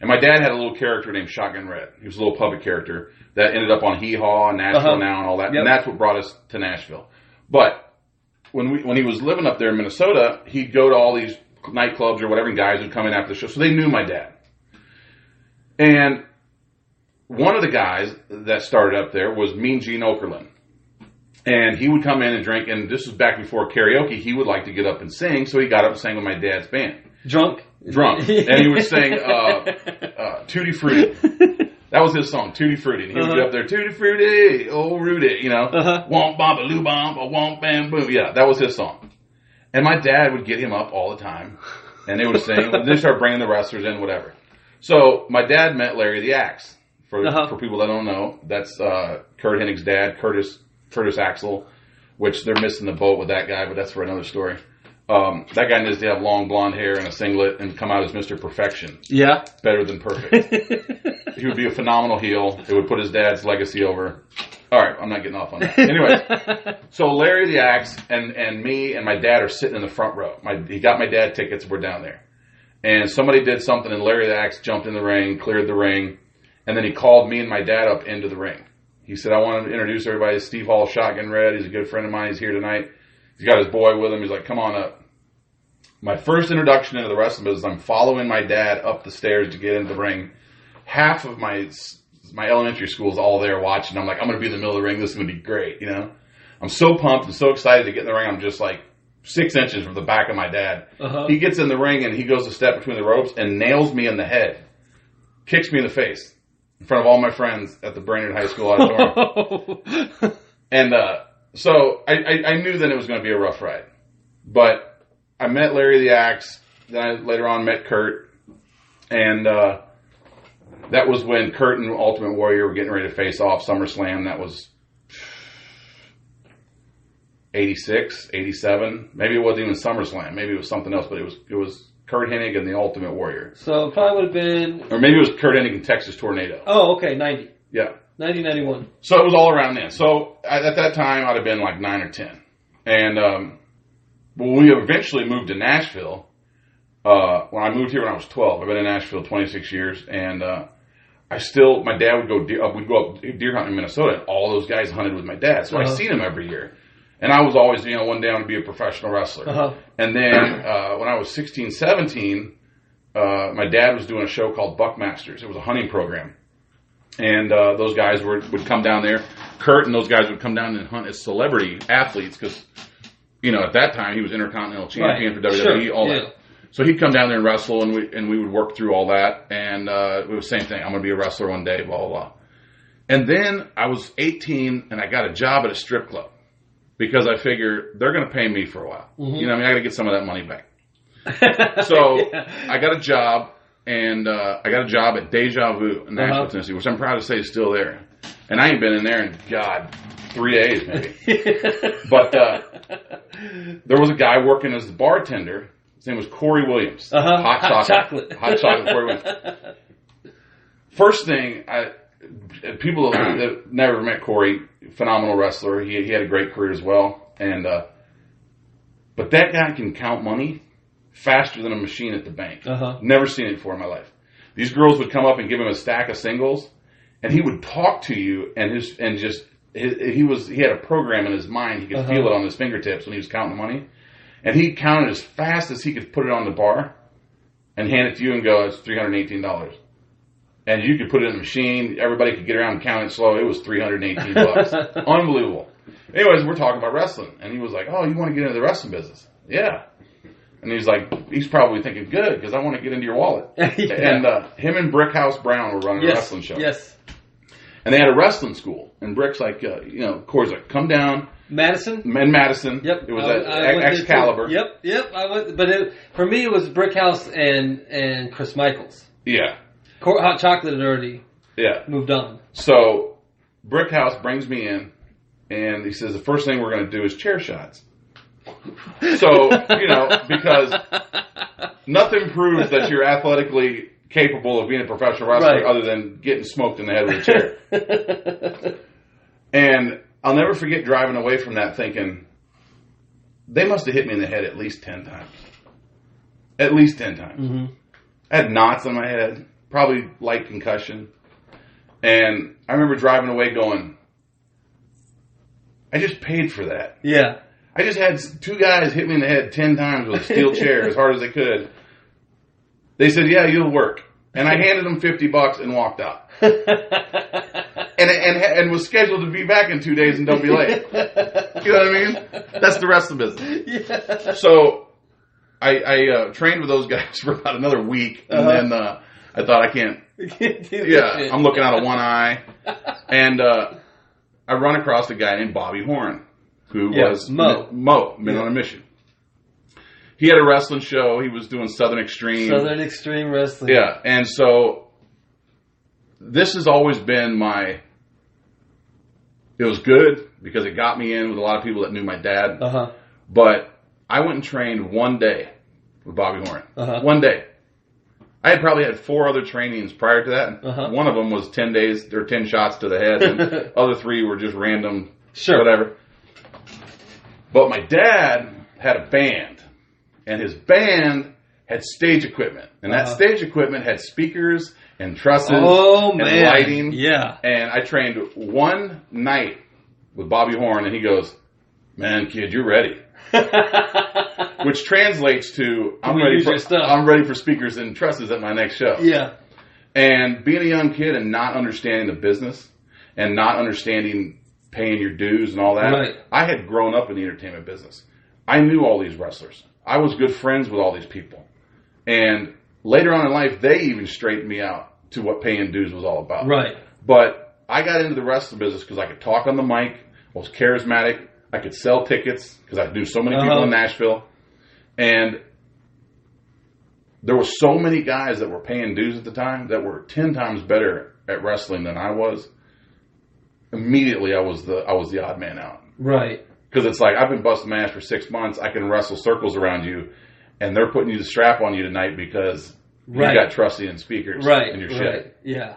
[SPEAKER 2] And my dad had a little character named Shotgun Red. He was a little puppet character that ended up on Hee Haw and Nashville Now and all that. Yep. And that's what brought us to Nashville. But when he was living up there in Minnesota, he'd go to all these nightclubs or whatever, and guys would come in after the show. So they knew my dad. And one of the guys that started up there was Mean Gene Okerlund. And he would come in and drink, and this was back before karaoke. He would like to get up and sing, so he got up and sang with my dad's band.
[SPEAKER 1] Drunk.
[SPEAKER 2] And he would sing Tutti Frutti. That was his song, Tutti Frutti. And he would get up there, Tutti Frutti, oh Rudy, you know. Womp bomp a loo bomp, a womp bam boom. Yeah, that was his song. And my dad would get him up all the time, and they would sing. And they start bringing the wrestlers in, whatever. So my dad met Larry the Axe. For people that don't know, that's Curt Hennig's dad, Curtis Axel, which they're missing the boat with that guy, but that's for another story. That guy needs to have long blonde hair and a singlet and come out as Mr. Perfection. Yeah. Better than perfect. He would be a phenomenal heel. It would put his dad's legacy over. All right, I'm not getting off on that. Anyways, so Larry the Axe and me and my dad are sitting in the front row. He got my dad tickets. We're down there. And somebody did something, and Larry the Axe jumped in the ring, cleared the ring, and then he called me and my dad up into the ring. He said, I want to introduce everybody to Steve Hall, Shotgun Red. He's a good friend of mine. He's here tonight. He's got his boy with him. He's like, come on up. My first introduction into the wrestling business, I'm following my dad up the stairs to get into the ring. Half of my elementary school is all there watching. I'm like, I'm going to be in the middle of the ring. This is going to be great, you know. I'm so pumped and so excited to get in the ring. I'm just like 6 inches from the back of my dad. He gets in the ring and he goes to step between the ropes and nails me in the head. Kicks me in the face in front of all my friends at the Brainerd High School auditorium. And so I knew then it was going to be a rough ride. But I met Larry the Axe. Then I later on met Curt. And that was when Curt and Ultimate Warrior were getting ready to face off SummerSlam. That was 86, 87. Maybe it wasn't even SummerSlam. Maybe it was something else. But it was Curt Hennig and the Ultimate Warrior.
[SPEAKER 1] So it probably would have been...
[SPEAKER 2] Or maybe it was Curt Hennig and Texas Tornado.
[SPEAKER 1] Oh, okay, 90.
[SPEAKER 2] Yeah.
[SPEAKER 1] 90, 91.
[SPEAKER 2] So it was all around then. So at that time, I'd have been like 9 or 10. And when we eventually moved to Nashville, when I moved here when I was 12, I've been in Nashville 26 years, and my dad would we'd go up deer hunting in Minnesota, and all those guys hunted with my dad. So I seen him every year. And I was always, one day to be a professional wrestler. And then when I was 16, 17, my dad was doing a show called Buckmasters. It was a hunting program. And those guys would come down there. Curt and those guys would come down and hunt as celebrity athletes because, at that time he was Intercontinental Champion for WWE, all that. So he'd come down there and wrestle, and we would work through all that. And it was the same thing. I'm going to be a wrestler one day, blah, blah, blah. And then I was 18, and I got a job at a strip club. Because I figure they're going to pay me for a while. I got to get some of that money back. So I got a job, and I got a job at Deja Vu in Nashville, Tennessee, which I'm proud to say is still there. And I ain't been in there in, 3 days maybe. But there was a guy working as the bartender. His name was Corey Williams. Hot chocolate. Hot chocolate Corey Williams. First thing, people that never met Corey, phenomenal wrestler. He had a great career as well. And but that guy can count money faster than a machine at the bank. Never seen it before in my life. These girls would come up and give him a stack of singles, and he would talk to you, and he had a program in his mind. He could feel it on his fingertips when he was counting the money, and he counted as fast as he could put it on the bar, and hand it to you and go, "It's $318." And you could put it in the machine. Everybody could get around and count it slow. It was $318. Unbelievable. Anyways, we're talking about wrestling. And he was like, "Oh, you want to get into the wrestling business?" Yeah. And he's probably thinking, good, because I want to get into your wallet. And him and Brickhouse Brown were running a wrestling show. Yes. And they had a wrestling school. And Brick's like, Corey's like, come down.
[SPEAKER 1] Madison?
[SPEAKER 2] In Madison.
[SPEAKER 1] Yep.
[SPEAKER 2] It was at Excalibur.
[SPEAKER 1] Yep. For me, it was Brickhouse and Chris Michaels.
[SPEAKER 2] Yeah.
[SPEAKER 1] Hot Chocolate had already moved on.
[SPEAKER 2] So Brickhouse brings me in, and he says, the first thing we're going to do is chair shots. So, because nothing proves that you're athletically capable of being a professional wrestler other than getting smoked in the head with a chair. And I'll never forget driving away from that thinking, they must have hit me in the head at least 10 times. At least 10 times. I had knots on my head. probably light concussion. And I remember driving away going, I just paid for that.
[SPEAKER 1] Yeah.
[SPEAKER 2] I just had 2 guys hit me in the head 10 times with a steel chair as hard as they could. They said, yeah, you'll work. And I handed them $50 and walked out. and was scheduled to be back in 2 days and don't be late. You know what I mean? That's the rest of the business. Yeah. So I trained with those guys for about another week. And then I thought, I can't. I'm looking out of one eye. And I run across a guy named Bobby Horn, who was Mo, men on a mission. He had a wrestling show. He was doing Southern Extreme.
[SPEAKER 1] Southern Extreme Wrestling.
[SPEAKER 2] Yeah. And so this has always been it was good because it got me in with a lot of people that knew my dad. But I went and trained one day with Bobby Horn. One day. I had probably had 4 other trainings prior to that. One of them was 10 days, or 10 shots to the head. And the other 3 were just random, whatever. But my dad had a band. And his band had stage equipment. And that stage equipment had speakers and trusses and lighting. Yeah. And I trained one night with Bobby Horn, and he goes, man, kid, you're ready. Which translates to, I'm ready for speakers and trusses at my next show. Yeah. And being a young kid and not understanding the business and not understanding paying your dues and all that, I had grown up in the entertainment business. I knew all these wrestlers. I was good friends with all these people. And later on in life, they even straightened me out to what paying dues was all about. Right. But I got into the wrestling business because I could talk on the mic, I was charismatic, I could sell tickets because I knew so many people in Nashville. And there were so many guys that were paying dues at the time that were 10 times better at wrestling than I was. Immediately, I was the odd man out. Right. Because it's like, I've been busting my ass for 6 months. I can wrestle circles around you, and they're putting you the strap on you tonight because you got trusty and speakers in your shit. Yeah.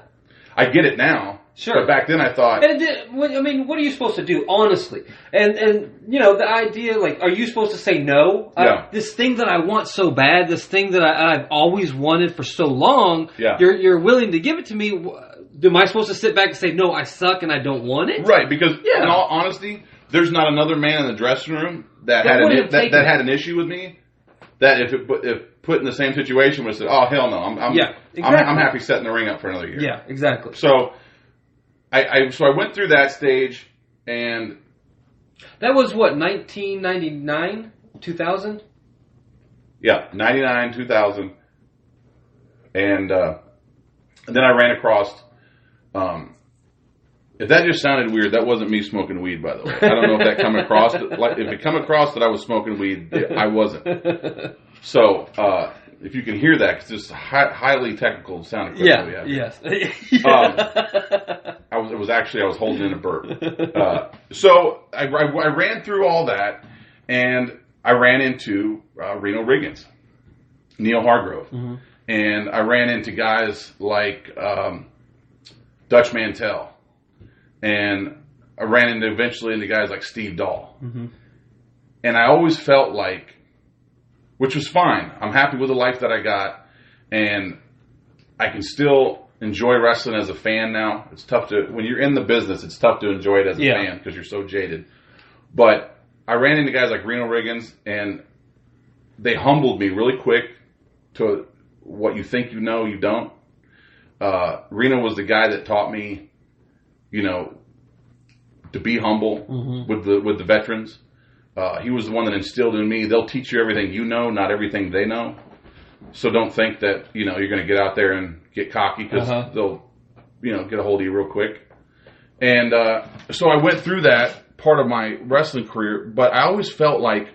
[SPEAKER 2] I get it now. Sure. But back then I thought...
[SPEAKER 1] And I mean, what are you supposed to do, honestly? And you know, the idea, like, are you supposed to say no?
[SPEAKER 2] Yeah.
[SPEAKER 1] This thing that I want so bad, this thing that I've always wanted for so long, you're willing to give it to me. Am I supposed to sit back and say, no, I suck and I don't want it?
[SPEAKER 2] Right, because in all honesty... There's not another man in the dressing room that had an issue with me. That if put in the same situation would have said, "Oh hell no, I'm happy setting the ring up for another year."
[SPEAKER 1] Yeah, exactly.
[SPEAKER 2] So I went through that stage, and
[SPEAKER 1] that was what 1999, 2000.
[SPEAKER 2] Yeah, 99, 2000, and then I ran across. If that just sounded weird, that wasn't me smoking weed, by the way. I don't know if that come across. Like, if it come across that I was smoking weed, I wasn't. So, if you can hear that, because it's highly technical sound equipment we have.
[SPEAKER 1] Yes.
[SPEAKER 2] I was holding in a burp. So I ran through all that, and I ran into Reno Riggins, Neil Hargrove, and I ran into guys like Dutch Mantell. And I ran eventually into guys like Steve Dahl. And I always felt like, which was fine. I'm happy with the life that I got. And I can still enjoy wrestling as a fan now. It's tough when you're in the business, it's tough to enjoy it as a fan because you're so jaded. But I ran into guys like Reno Riggins, and they humbled me really quick to what you think you know, you don't. Reno was the guy that taught me, you know, to be humble with the veterans. He was the one that instilled in me, they'll teach you everything you know, not everything they know. So don't think that, you know, you're going to get out there and get cocky because they'll, you know, get a hold of you real quick. And so I went through that part of my wrestling career, but I always felt like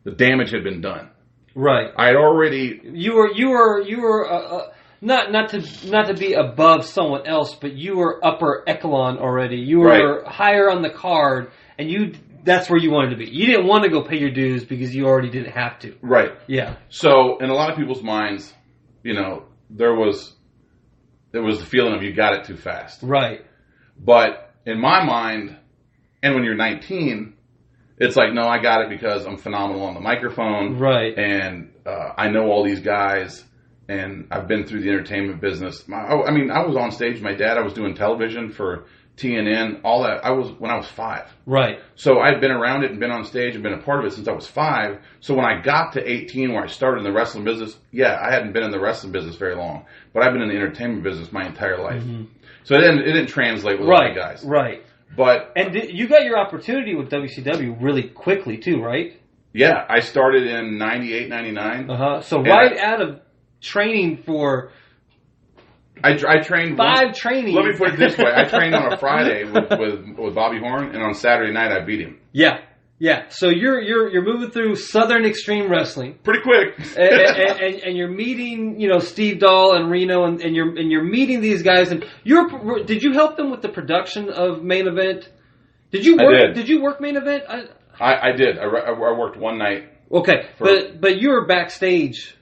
[SPEAKER 2] the damage had been done. Right. I had already...
[SPEAKER 1] You were not to be above someone else, but you were upper echelon already. You were higher on the card, and that's where you wanted to be. You didn't want to go pay your dues because you already didn't have to.
[SPEAKER 2] Right. Yeah. So in a lot of people's minds, you know, there was the feeling of you got it too fast. Right. But in my mind, and when you're 19, it's like, no, I got it because I'm phenomenal on the microphone. Right. And I know all these guys. and I've been through the entertainment business. I was on stage with my dad. I was doing television for TNN, all that. When I was 5.
[SPEAKER 1] Right.
[SPEAKER 2] So I'd been around it and been on stage and been a part of it since I was 5. So when I got to 18, where I started in the wrestling business, I hadn't been in the wrestling business very long, but I've been in the entertainment business my entire life. Mm-hmm. So it didn't translate with a lot of guys.
[SPEAKER 1] Right. And you got your opportunity with WCW really quickly too, right?
[SPEAKER 2] Yeah, I started in 98, 99.
[SPEAKER 1] So right out of training for...
[SPEAKER 2] I trained
[SPEAKER 1] 5 trainings.
[SPEAKER 2] Let me put it this way: I trained on a Friday with Bobby Horn, and on Saturday night I beat him.
[SPEAKER 1] Yeah. So you're moving through Southern Extreme Wrestling
[SPEAKER 2] pretty quick,
[SPEAKER 1] and you're meeting Steve Dahl and Reno, and you're meeting these guys. And did you help them with the production of Main Event? Did you work?
[SPEAKER 2] I did.
[SPEAKER 1] Did you work Main Event?
[SPEAKER 2] I did. I worked one night.
[SPEAKER 1] Okay, but you were backstage.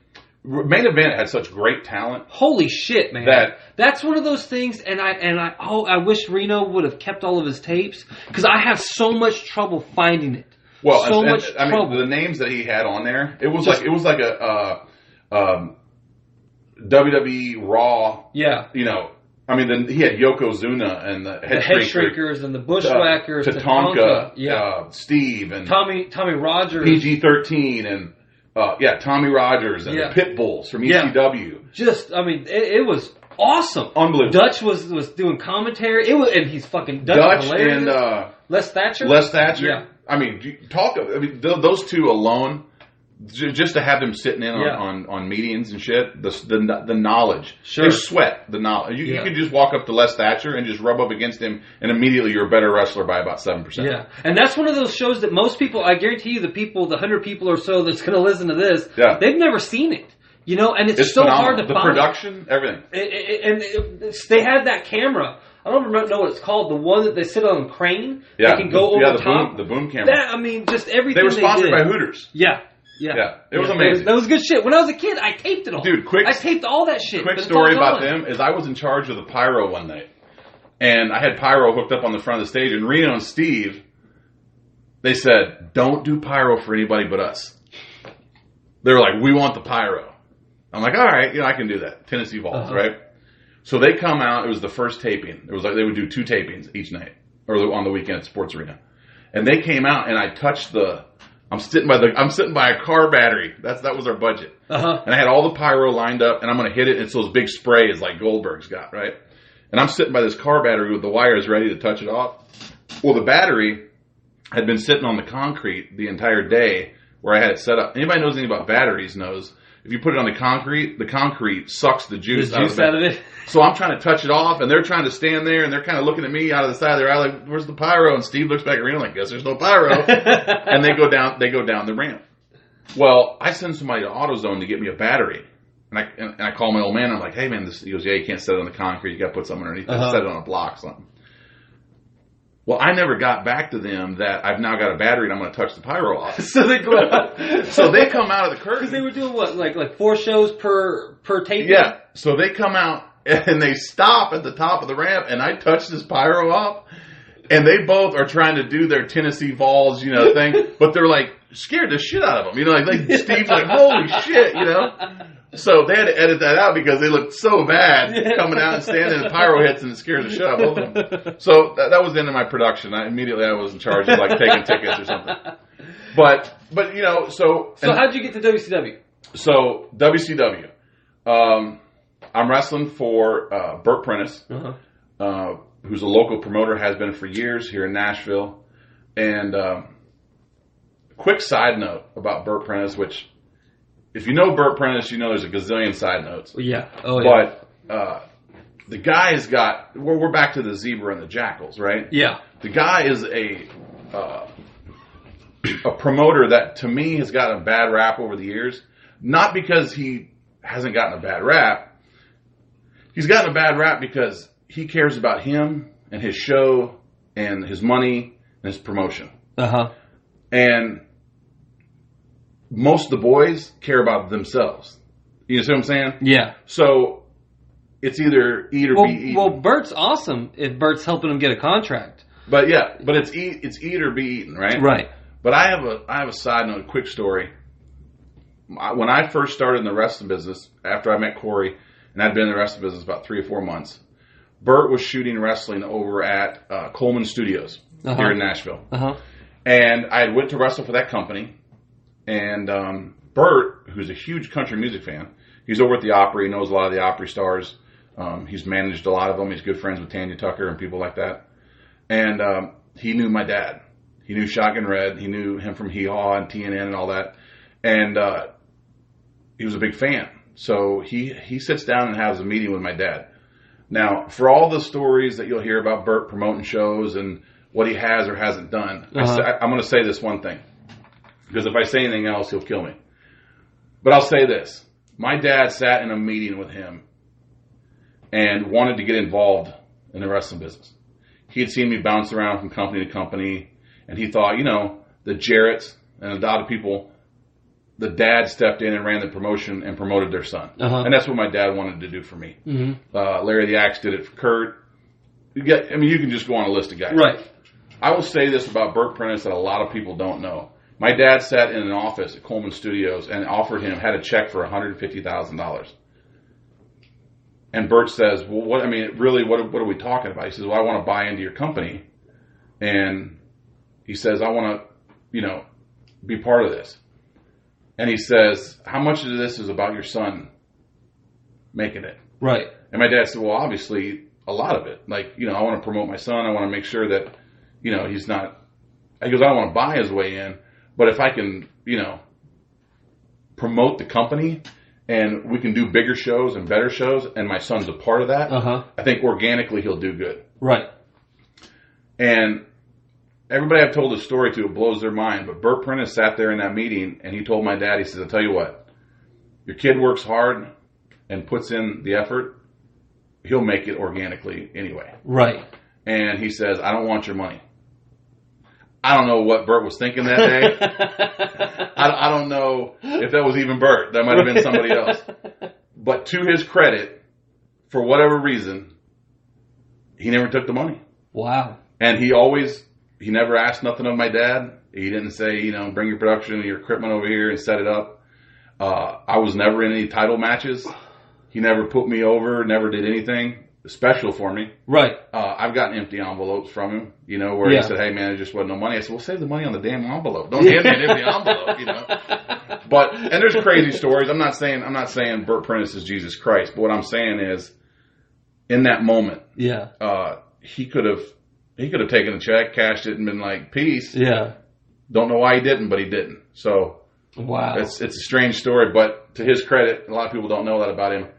[SPEAKER 2] Main Event had such great talent.
[SPEAKER 1] Holy shit, man! That's one of those things, and I wish Reno would have kept all of his tapes, because I have so much trouble finding it.
[SPEAKER 2] Well,
[SPEAKER 1] trouble.
[SPEAKER 2] The names that he had on there, it was like a WWE Raw.
[SPEAKER 1] Yeah.
[SPEAKER 2] He had Yokozuna and the Head
[SPEAKER 1] Shrinkers and the Bushwhackers,
[SPEAKER 2] Tatanka, Steve and
[SPEAKER 1] Tommy Rogers,
[SPEAKER 2] PG-13 and. Tommy Rogers and the Pitbulls from ECW.
[SPEAKER 1] It was awesome.
[SPEAKER 2] Unbelievable.
[SPEAKER 1] Dutch was doing commentary. And he's fucking Dutch
[SPEAKER 2] and
[SPEAKER 1] Les Thatcher.
[SPEAKER 2] Yeah. Those two alone, just to have them sitting in on meetings and shit, the knowledge.
[SPEAKER 1] Sure.
[SPEAKER 2] They sweat the knowledge. You could just walk up to Les Thatcher and just rub up against him, and immediately you're a better wrestler by about 7%.
[SPEAKER 1] Yeah. And that's one of those shows that most people, I guarantee you, the 100 people or so that's going to listen to this, they've never seen it. And it's so
[SPEAKER 2] phenomenal.
[SPEAKER 1] hard to find.
[SPEAKER 2] The production, everything.
[SPEAKER 1] They had that camera. I don't know what it's called. The one that they sit on a crane.
[SPEAKER 2] Yeah.
[SPEAKER 1] They can go over
[SPEAKER 2] the
[SPEAKER 1] top.
[SPEAKER 2] The boom camera.
[SPEAKER 1] Just everything
[SPEAKER 2] they were sponsored
[SPEAKER 1] by
[SPEAKER 2] Hooters.
[SPEAKER 1] Yeah.
[SPEAKER 2] It was amazing.
[SPEAKER 1] That was good shit. When I was a kid, I taped it all.
[SPEAKER 2] Dude,
[SPEAKER 1] I taped all that shit.
[SPEAKER 2] Quick story about them is I was in charge of the pyro one night. And I had pyro hooked up on the front of the stage. And Reno and Steve, they said, don't do pyro for anybody but us. They were like, we want the pyro. I'm like, all right, I can do that. Tennessee Vols, right? So they come out. It was the first taping. It was like they would do 2 tapings each night. Or on the weekend at Sports Arena. And they came out and I touched I'm sitting by a car battery. That was our budget. And I had all the pyro lined up, and I'm going to hit it. It's those big sprays like Goldberg's got, right? And I'm sitting by this car battery with the wires ready to touch it off. Well, the battery had been sitting on the concrete the entire day where I had it set up. Anybody knows anything about batteries knows if you put it on the concrete sucks the juice out of it. So I'm trying to touch it off, and they're trying to stand there, and they're kind of looking at me out of the side of their eye like, where's the pyro? And Steve looks back at me like, guess there's no pyro. And they go down the ramp. Well, I send somebody to AutoZone to get me a battery. And I call my old man. I'm like, hey, man, he goes, you can't set it on the concrete. You got to put something underneath it. Set it on a block, something. Well, I never got back to them that I've now got a battery and I'm going to touch the pyro off.
[SPEAKER 1] So they go out.
[SPEAKER 2] So they come out of the curtain.
[SPEAKER 1] Because they were doing what, like 4 shows per tape?
[SPEAKER 2] Yeah. So they come out and they stop at the top of the ramp and I touch this pyro off. And they both are trying to do their Tennessee Vols, thing. But they're like scared the shit out of them. Steve's like, holy shit, So they had to edit that out because they looked so bad coming out and standing in the pyro hits and it scared the shit out of both of them. So that was the end of my production. I was in charge of taking tickets or something. But So
[SPEAKER 1] how'd you get to WCW?
[SPEAKER 2] So WCW. I'm wrestling for Burt Prentiss, who's a local promoter, has been for years here in Nashville. And quick side note about Burt Prentiss, which if you know Burt Prentiss, there's a gazillion side notes.
[SPEAKER 1] Yeah. Oh, yeah.
[SPEAKER 2] But the guy has got... We're back to the zebra and the jackals, right?
[SPEAKER 1] Yeah.
[SPEAKER 2] The guy is a promoter that, to me, has gotten a bad rap over the years. Not because he hasn't gotten a bad rap. He's gotten a bad rap because he cares about him and his show and his money and his promotion. And most of the boys care about themselves. You see what I'm saying?
[SPEAKER 1] Yeah.
[SPEAKER 2] So it's either eat or be eaten.
[SPEAKER 1] Well, Bert's awesome if Bert's helping him get a contract.
[SPEAKER 2] But it's eat or be eaten, right?
[SPEAKER 1] Right.
[SPEAKER 2] But I have a side note, a quick story. when I first started in the wrestling business, after I met Corey, and I'd been in the wrestling business about 3 or 4 months, Burt was shooting wrestling over at Coleman Studios here in Nashville. And I went to wrestle for that company. And Burt, who's a huge country music fan, he's over at the Opry. He knows a lot of the Opry stars. He's managed a lot of them. He's good friends with Tanya Tucker and people like that. And he knew my dad. He knew Shotgun Red. He knew him from Hee Haw and TNN and all that. And he was a big fan. So he sits down and has a meeting with my dad. Now, for all the stories that you'll hear about Burt promoting shows and what he has or hasn't done, I'm going to say this one thing. Because if I say anything else, he'll kill me. But I'll say this. My dad sat in a meeting with him and wanted to get involved in the wrestling business. He had seen me bounce around from company to company, and he thought, the Jarretts and a lot of people, the dad stepped in and ran the promotion and promoted their son. And that's what my dad wanted to do for me. Larry the Axe did it for Curt. You can just go on a list of guys.
[SPEAKER 1] Right.
[SPEAKER 2] I will say this about Burt Prentiss that a lot of people don't know. My dad sat in an office at Coleman Studios and had a check for $150,000. And Burt says, well, what are we talking about? He says, well, I want to buy into your company. And he says, I want to, be part of this. And he says, how much of this is about your son making it?
[SPEAKER 1] Right.
[SPEAKER 2] And my dad said, well, obviously a lot of it. Like, I want to promote my son. I want to make sure that, he's not, he goes, I don't want to buy his way in. But if I can, promote the company and we can do bigger shows and better shows and my son's a part of that, I think organically he'll do good.
[SPEAKER 1] Right.
[SPEAKER 2] And everybody I've told the story to, it blows their mind. But Burt Prentiss sat there in that meeting and he told my dad, he says, I'll tell you what, your kid works hard and puts in the effort, he'll make it organically anyway.
[SPEAKER 1] Right.
[SPEAKER 2] And he says, I don't want your money. I don't know what Burt was thinking that day. I don't know if that was even Burt. That might have been somebody else. But to his credit, for whatever reason, he never took the money.
[SPEAKER 1] Wow.
[SPEAKER 2] And he never asked nothing of my dad. He didn't say, bring your production and your equipment over here and set it up. I was never in any title matches. He never put me over, never did anything special for me.
[SPEAKER 1] Right.
[SPEAKER 2] I've gotten empty envelopes from him, where he said, hey man, there just wasn't no money. I said, well, save the money on the damn envelope. Don't hand me an empty envelope, But, and there's crazy stories. I'm not saying Burt Prentiss is Jesus Christ, but what I'm saying is, in that moment, he could have taken a check, cashed it, and been like, peace.
[SPEAKER 1] Yeah.
[SPEAKER 2] Don't know why he didn't, but he didn't. So,
[SPEAKER 1] wow.
[SPEAKER 2] It's a strange story, but to his credit, a lot of people don't know that about him.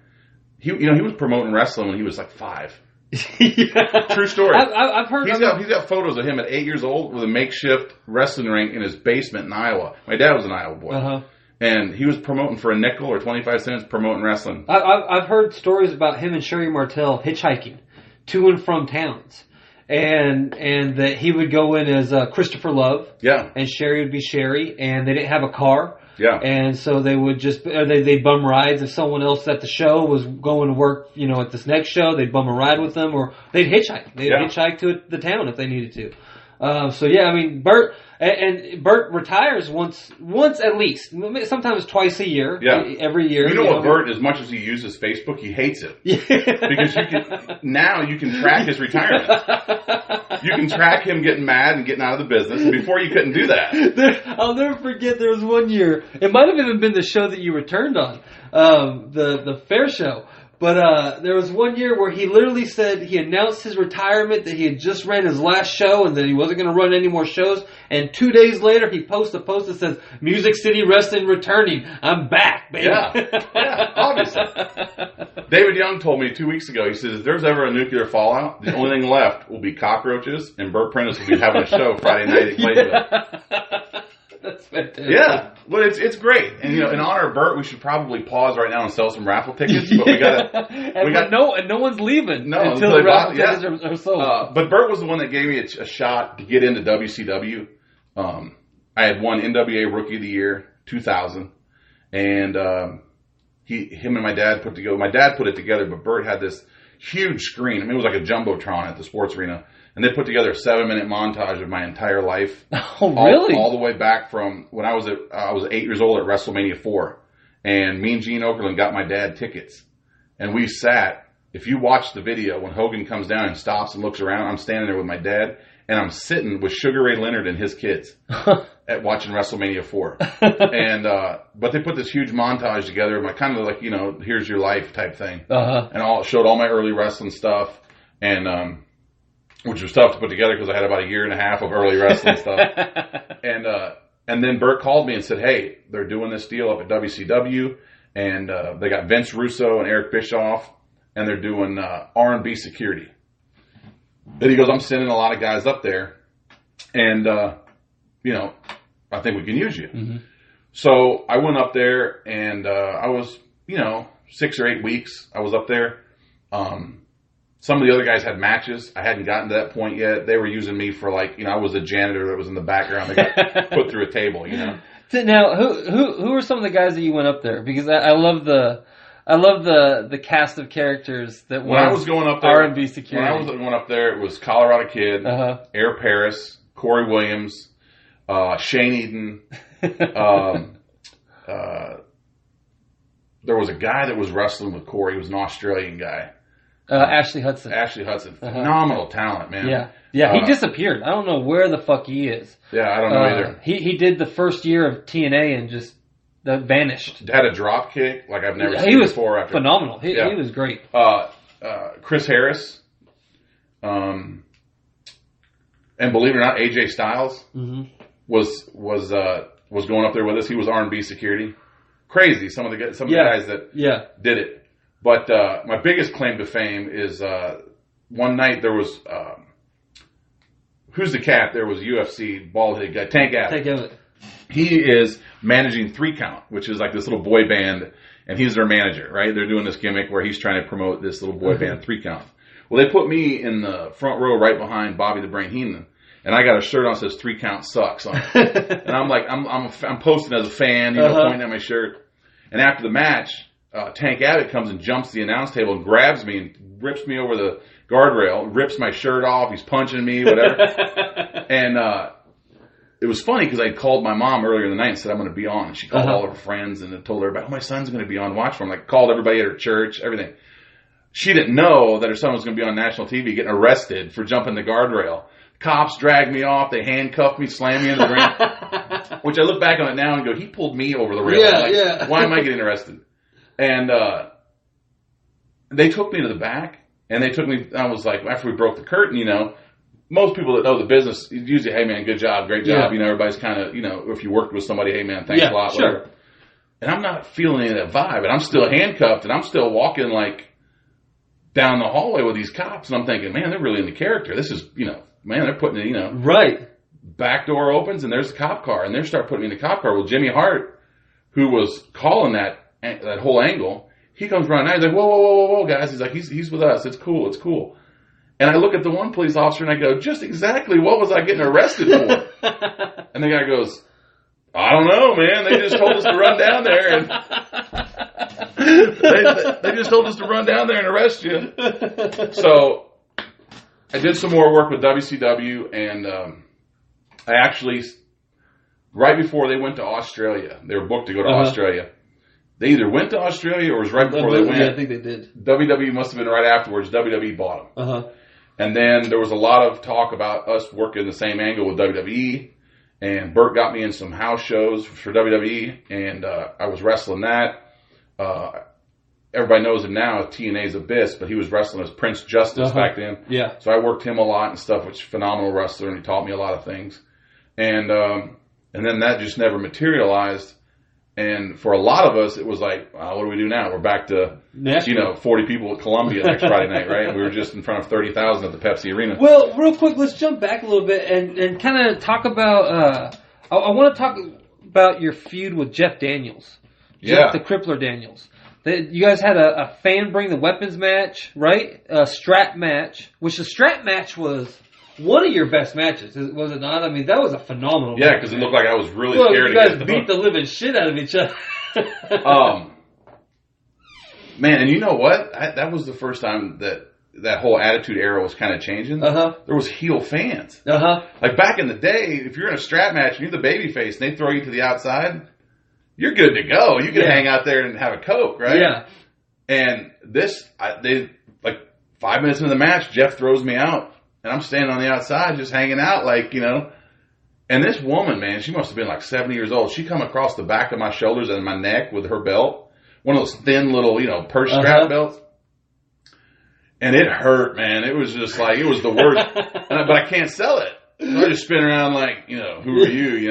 [SPEAKER 2] He was promoting wrestling when he was like 5. True story.
[SPEAKER 1] I've heard.
[SPEAKER 2] He's got photos of him at 8 years old with a makeshift wrestling ring in his basement in Iowa. My dad was an Iowa boy, and he was promoting for a nickel or 25 cents promoting wrestling.
[SPEAKER 1] I've heard stories about him and Sherry Martel hitchhiking to and from towns. And that he would go in as Christopher Love. Yeah. And Sherry would be Sherry, and they didn't have a car. Yeah. And so they would they'd bum rides if someone else at the show was going to work, at this next show, they'd bum a ride with them, or they'd hitchhike. They'd hitchhike to the town if they needed to. Burt retires once at least, sometimes twice a year, every year.
[SPEAKER 2] What Burt, as much as he uses Facebook, he hates it. Because you can track his retirement. You can track him getting mad and getting out of the business. And before you couldn't do that.
[SPEAKER 1] I'll never forget there was one year, it might have even been the show that you returned on, the fair show. But there was one year where he literally said he announced his retirement, that he had just ran his last show and that he wasn't going to run any more shows. And 2 days later, he posts a post that says, Music City Wrestling returning. I'm back, baby.
[SPEAKER 2] Yeah, obviously. David Young told me 2 weeks ago, he says, if there's ever a nuclear fallout, the only thing left will be cockroaches, and Burt Prentiss will be having a show Friday night at Clayville.
[SPEAKER 1] That's fantastic.
[SPEAKER 2] Yeah, well, it's great, and in honor of Burt, we should probably pause right now and sell some raffle tickets. But
[SPEAKER 1] no one's leaving until the raffle tickets are sold.
[SPEAKER 2] But Burt was the one that gave me a shot to get into WCW. I had won NWA Rookie of the Year 2000, and him and my dad put together. My dad put it together, but Burt had this huge screen. I mean, it was like a jumbotron at the sports arena. And they put together a 7-minute montage of my entire life.
[SPEAKER 1] Oh, really?
[SPEAKER 2] All the way back from when I was 8 years old at WrestleMania 4. And me and Gene Okerlund got my dad tickets. And we sat. If you watch the video, when Hogan comes down and stops and looks around, I'm standing there with my dad. And I'm sitting with Sugar Ray Leonard and his kids at watching WrestleMania 4. And, but they put this huge montage together, my kind of like, you know, here's your life type thing. And showed all my early wrestling stuff. And, which was tough to put together because I had about a year and a half of early wrestling stuff. And then Burt called me and said, hey, they're doing this deal up at WCW. And, they got Vince Russo and Eric Bischoff. And they're doing, R&B security. Then he goes, I'm sending a lot of guys up there, and, you know, I think we can use you. Mm-hmm. So I went up there, and I was, you know, 6 or 8 weeks I was up there. Some of the other guys had matches. I hadn't gotten to that point yet. They were using me for, like, you know, I was a janitor that was in the background that got put through a table, you know.
[SPEAKER 1] Now, who were some of the guys that you went up there? Because I love the cast of characters that
[SPEAKER 2] when I was going up there,
[SPEAKER 1] R&B security.
[SPEAKER 2] When I was going up there, it was Colorado Kid, Air Paris, Corey Williams, Shane Eaton. There was a guy that was wrestling with Corey. He was an Australian guy.
[SPEAKER 1] Ashley Hudson.
[SPEAKER 2] Phenomenal talent, man.
[SPEAKER 1] Yeah. He disappeared. I don't know where the fuck he is.
[SPEAKER 2] Yeah, I don't know either.
[SPEAKER 1] He did the first year of TNA and just vanished.
[SPEAKER 2] Had a drop kick like I've never seen before.
[SPEAKER 1] He was phenomenal. He was great.
[SPEAKER 2] Chris Harris, and believe it or not, AJ Styles was going up there with us. He was R&B security. Crazy. Some of the guys that did it. But my biggest claim to fame is one night there was who's the cat? There was a UFC bald-headed guy, Tank Abbott. He is managing 3 Count, which is like this little boy band, and he's their manager, right? They're doing this gimmick where he's trying to promote this little boy band 3 Count. Well, they put me in the front row right behind Bobby the Brain Heenan, and I got a shirt on that says 3 Count sucks on it. And I'm like, I'm posting as a fan, you know, pointing at my shirt. And after the match, Tank Abbott comes and jumps the announce table and grabs me and rips me over the guardrail, rips my shirt off, he's punching me, whatever. And, it was funny because I called my mom earlier in the night and said I'm going to be on. And she called all her friends and told everybody, my son's going to be on. Watch for him. Like called everybody at her church, everything. She didn't know that her son was going to be on national TV getting arrested for jumping the guardrail. Cops dragged me off. They handcuffed me, slammed me into the ring. Which I look back on it now and go, he pulled me over the rail. Yeah. Why am I getting arrested? And they took me to the back. And they took me, I was like, after we broke the curtain, you know, most people that know the business, usually, hey man, good job, great job. Yeah. You know, everybody's kind of, you know, if you worked with somebody, hey man, thanks a lot, whatever. And I'm not feeling any of that vibe. And I'm still handcuffed and I'm still walking like down the hallway with these cops. And I'm thinking, man, they're really in the character. This is, you know, man, they're putting it, you know.
[SPEAKER 1] Right.
[SPEAKER 2] Back door opens and there's a cop car. And they start putting me in the cop car. Well, Jimmy Hart, who was calling that whole angle, he comes running out. He's like, whoa, guys. He's like, he's with us. It's cool. And I look at the one police officer and I go, just exactly what was I getting arrested for? And the guy goes, I don't know, man. They just told us to run down there and they just told us to run down there and arrest you. So I did some more work with WCW and I actually, right before they went to Australia, they were booked to go to Australia. They either went to Australia or it was right before they went.
[SPEAKER 1] Yeah, I think they did.
[SPEAKER 2] WWE must have been right afterwards. WWE bought them. And then there was a lot of talk about us working the same angle with WWE. And Burt got me in some house shows for WWE. And I was wrestling that. Everybody knows him now as TNA's Abyss, but he was wrestling as Prince Justice back then.
[SPEAKER 1] Yeah.
[SPEAKER 2] So I worked him a lot and stuff, which is a phenomenal wrestler, and he taught me a lot of things. And then that just never materialized. And for a lot of us, it was like, what do we do now? We're back to, Nashville. You know, 40 people at Columbia next Friday night, right? And we were just in front of 30,000 at the Pepsi Arena.
[SPEAKER 1] Well, real quick, let's jump back a little bit and kind of talk about, I want to talk about your feud with Jeff Daniels. Jeff the Crippler Daniels. You guys had a fan bring the weapons match, right? A strap match, which the strap match was one of your best matches, was it not? I mean, that was a phenomenal match.
[SPEAKER 2] Yeah, because it looked like I was really scared
[SPEAKER 1] to get you guys beat the living shit out of each other.
[SPEAKER 2] Man, and you know what? That was the first time that whole Attitude Era was kind of changing. There was heel fans. Like back in the day, if you're in a strap match and you're the babyface and they throw you to the outside, you're good to go. You can hang out there and have a Coke, right?
[SPEAKER 1] Yeah.
[SPEAKER 2] And they 5 minutes into the match, Jeff throws me out, and I'm standing on the outside just hanging out, And this woman, man, she must have been like 70 years old. She come across the back of my shoulders and my neck with her belt, one of those thin little, purse strap belts. And it hurt, man. It was just it was the worst. But I can't sell it. So I just spin around who are you,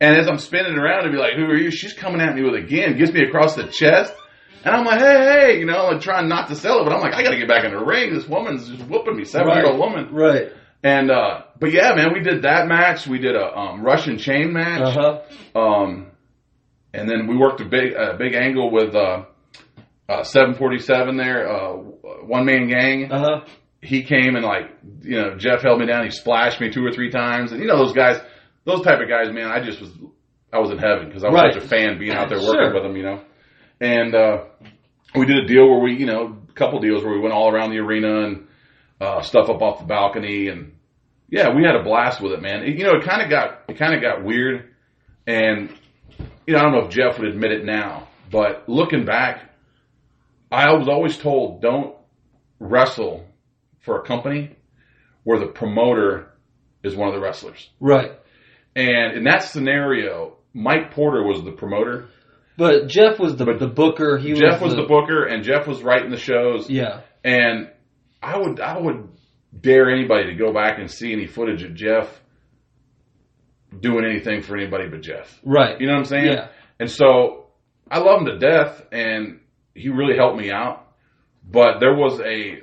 [SPEAKER 2] And as I'm spinning around to be like, who are you? She's coming at me with a gun, gets me across the chest. And I'm like, hey, I'm trying not to sell it. But I'm like, I got to get back in the ring. This woman's just whooping me, 7-year-old woman.
[SPEAKER 1] Right.
[SPEAKER 2] And, but yeah, man, we did that match. We did a Russian chain match. And then we worked a big angle with 747 there, one-man gang. He came and Jeff held me down. He splashed me 2 or 3 times. And those guys, those type of guys, man, I was in heaven because I was such a fan being out there working with them, And we did a deal where a couple deals where we went all around the arena and stuff up off the balcony, and yeah, we had a blast with it, man. It kind of got weird, and I don't know if Jeff would admit it now, but looking back, I was always told don't wrestle for a company where the promoter is one of the wrestlers.
[SPEAKER 1] Right.
[SPEAKER 2] And in that scenario, Mike Porter was the promoter.
[SPEAKER 1] But Jeff was the booker.
[SPEAKER 2] Jeff was the booker, and Jeff was writing the shows.
[SPEAKER 1] Yeah.
[SPEAKER 2] And I would dare anybody to go back and see any footage of Jeff doing anything for anybody but Jeff.
[SPEAKER 1] Right.
[SPEAKER 2] You know what I'm saying?
[SPEAKER 1] Yeah.
[SPEAKER 2] And so I love him to death, and he really helped me out. But there was a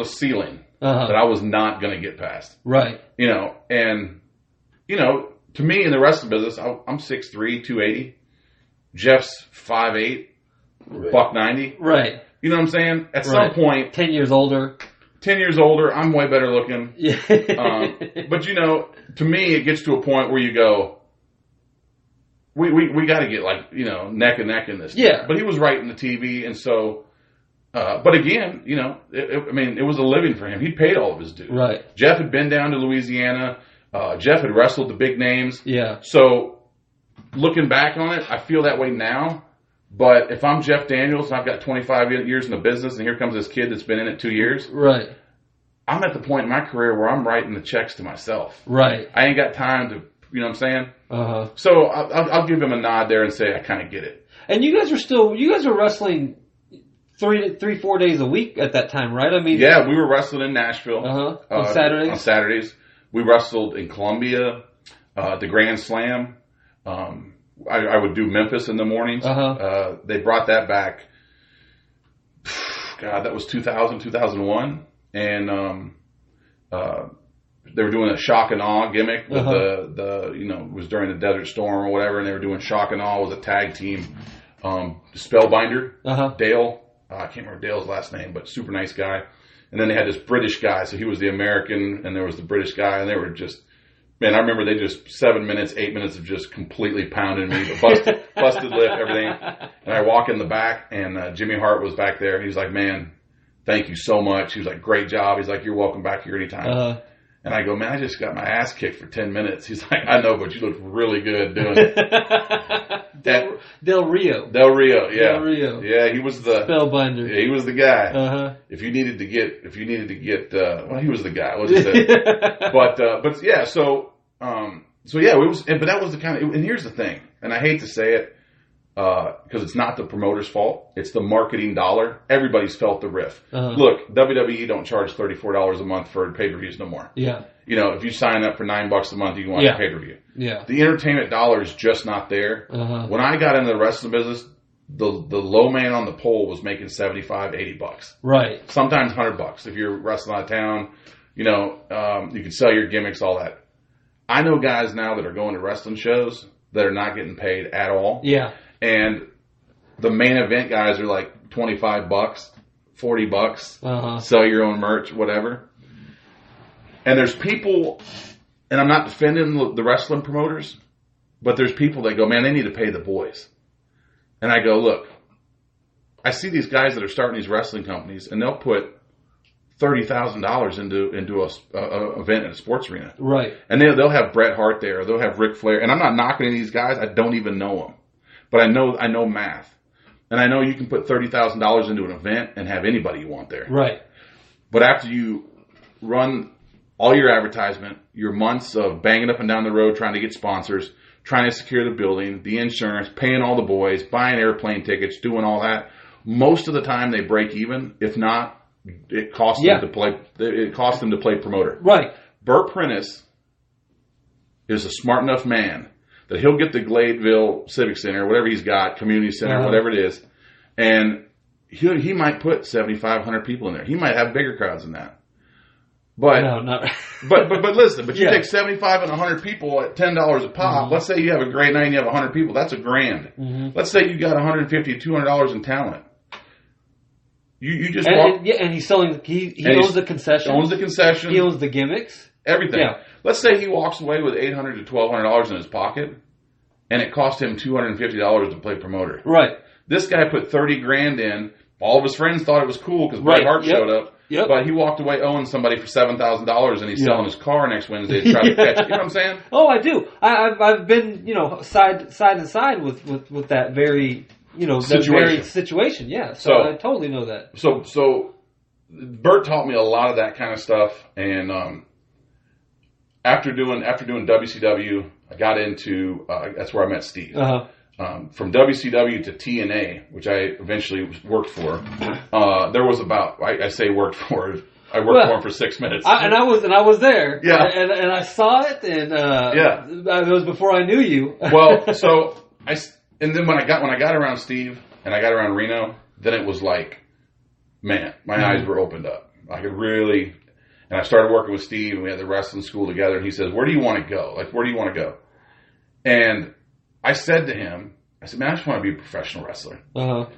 [SPEAKER 2] ceiling that I was not going to get past.
[SPEAKER 1] Right.
[SPEAKER 2] And to me in the wrestling business, I'm 6'3", 280. Jeff's 5'8", $190.
[SPEAKER 1] Right.
[SPEAKER 2] You know what I'm saying? At some point,
[SPEAKER 1] 10 years older.
[SPEAKER 2] 10 years older, I'm way better looking.
[SPEAKER 1] Yeah.
[SPEAKER 2] But to me, it gets to a point where you go, we got to get neck and neck in this.
[SPEAKER 1] Yeah.
[SPEAKER 2] But he was writing the TV, and so. But again, it was a living for him. He paid all of his dues.
[SPEAKER 1] Right.
[SPEAKER 2] Jeff had been down to Louisiana. Jeff had wrestled the big names.
[SPEAKER 1] Yeah.
[SPEAKER 2] So. Looking back on it, I feel that way now. But if I'm Jeff Daniels and I've got 25 years in the business and here comes this kid that's been in it 2 years.
[SPEAKER 1] Right.
[SPEAKER 2] I'm at the point in my career where I'm writing the checks to myself.
[SPEAKER 1] Right.
[SPEAKER 2] I ain't got time to, you know what I'm saying? So I'll give him a nod there and say I kind of get it.
[SPEAKER 1] And you guys are wrestling 3-4 days a week at that time, right? I mean.
[SPEAKER 2] Yeah, we were wrestling in Nashville.
[SPEAKER 1] On Saturdays?
[SPEAKER 2] On Saturdays. We wrestled in Columbia, the Grand Slam. I would do Memphis in the mornings. They brought that back. God, that was 2000, 2001. And they were doing a shock and awe gimmick with it was during the Desert Storm or whatever, and they were doing shock and awe with a tag team. Spellbinder, Dale. I can't remember Dale's last name, but super nice guy. And then they had this British guy, so he was the American, and there was the British guy, and they were just. Man, I remember they just 7 minutes, 8 minutes of just completely pounding me, busted lip, everything. And I walk in the back, and Jimmy Hart was back there. He's like, man, thank you so much. He was like, great job. He's like, you're welcome back here anytime. And I go, man, I just got my ass kicked for 10 minutes. He's like, I know, but you look really good doing it.
[SPEAKER 1] Del Rio.
[SPEAKER 2] Del Rio, yeah.
[SPEAKER 1] Del Rio.
[SPEAKER 2] Yeah, he was the
[SPEAKER 1] spellbinder.
[SPEAKER 2] Yeah, he was the guy. If you needed to get, well, he was the guy. Let's say. But yeah, so yeah, it was, but that was the kind of, and here's the thing, and I hate to say it, because it's not the promoter's fault. It's the marketing dollar. Everybody's felt the riff. Look, WWE don't charge $34 a month for pay-per-views no more.
[SPEAKER 1] Yeah.
[SPEAKER 2] If you sign up for $9 a month, you can watch a pay-per-view.
[SPEAKER 1] Yeah.
[SPEAKER 2] The entertainment dollar is just not there. When I got into the wrestling business, the low man on the pole was making $75, $80.
[SPEAKER 1] Right.
[SPEAKER 2] Sometimes $100 if you're wrestling out of town. You can sell your gimmicks, all that. I know guys now that are going to wrestling shows that are not getting paid at all.
[SPEAKER 1] Yeah.
[SPEAKER 2] And the main event guys are like $25, $40. Sell your own merch, whatever. And there's people, and I'm not defending the wrestling promoters, but there's people that go, man, they need to pay the boys. And I go, look, I see these guys that are starting these wrestling companies, and they'll put $30,000 into a event in a sports arena.
[SPEAKER 1] Right.
[SPEAKER 2] And they'll have Bret Hart there. They'll have Ric Flair. And I'm not knocking any of these guys. I don't even know them. but I know math. And I know you can put $30,000 into an event and have anybody you want there.
[SPEAKER 1] Right.
[SPEAKER 2] But after you run all your advertisement, your months of banging up and down the road trying to get sponsors, trying to secure the building, the insurance, paying all the boys, buying airplane tickets, doing all that, most of the time they break even. If not, it costs them to play. It costs them to play promoter.
[SPEAKER 1] Right.
[SPEAKER 2] Burt Prentiss is a smart enough man that he'll get the Gladeville Civic Center, whatever he's got, community center, whatever it is, and he might put 7,500 people in there. He might have bigger crowds than that. But
[SPEAKER 1] no, not
[SPEAKER 2] but listen, but you take 75 and 100 people at $10 a pop. Let's say you have a great night and you have 100 people. That's $1,000. Let's say you got $150 to $200 in talent. You just walk.
[SPEAKER 1] And he's selling. He owns the concession.
[SPEAKER 2] Owns the concession.
[SPEAKER 1] He owns the gimmicks.
[SPEAKER 2] Everything.
[SPEAKER 1] Yeah.
[SPEAKER 2] Let's say he walks away with $800 to $1,200 in his pocket, and it cost him $250 to play promoter.
[SPEAKER 1] Right.
[SPEAKER 2] This guy put $30,000 in. All of his friends thought it was cool because Bret Hart showed up. Yep. But he walked away owing somebody for $7,000, and he's selling his car next Wednesday to try to catch it. You know what I'm saying?
[SPEAKER 1] Oh, I do. I've been side to side with that very situation. Yeah. So I totally know that.
[SPEAKER 2] So Burt taught me a lot of that kind of stuff, and after doing WCW, I got into that's where I met Steve. From WCW to TNA, which I eventually worked for, there was about I say worked for. I worked for him for 6 minutes,
[SPEAKER 1] and I was there.
[SPEAKER 2] Yeah,
[SPEAKER 1] and I saw it, and it was before I knew you.
[SPEAKER 2] Well, so and then when I got around Steve and I got around Reno, then it was like, man, my eyes were opened up. I could really, and I started working with Steve, and we had the wrestling school together. And he says, "Where do you want to go? Like, where do you want to go?" And I said to him, I said, "Man, I just want to be a professional wrestler."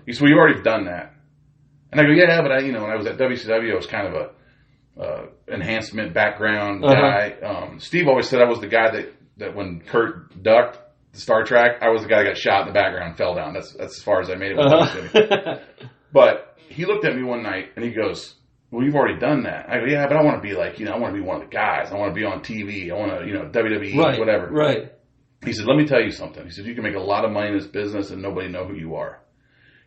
[SPEAKER 2] He said, "Well, you've already done that." And I go, "Yeah, but when I was at WCW, I was kind of a enhancement background guy." Steve always said I was the guy that when Kurt ducked the Star Trek, I was the guy that got shot in the background, fell down. That's as far as I made it with WCW. But he looked at me one night and he goes, "Well, you've already done that." I go, "Yeah, but I want to be like, I want to be one of the guys. I want to be on TV. I want to, WWE, whatever."
[SPEAKER 1] Right.
[SPEAKER 2] He said, "Let me tell you something." He said, "You can make a lot of money in this business and nobody know who you are."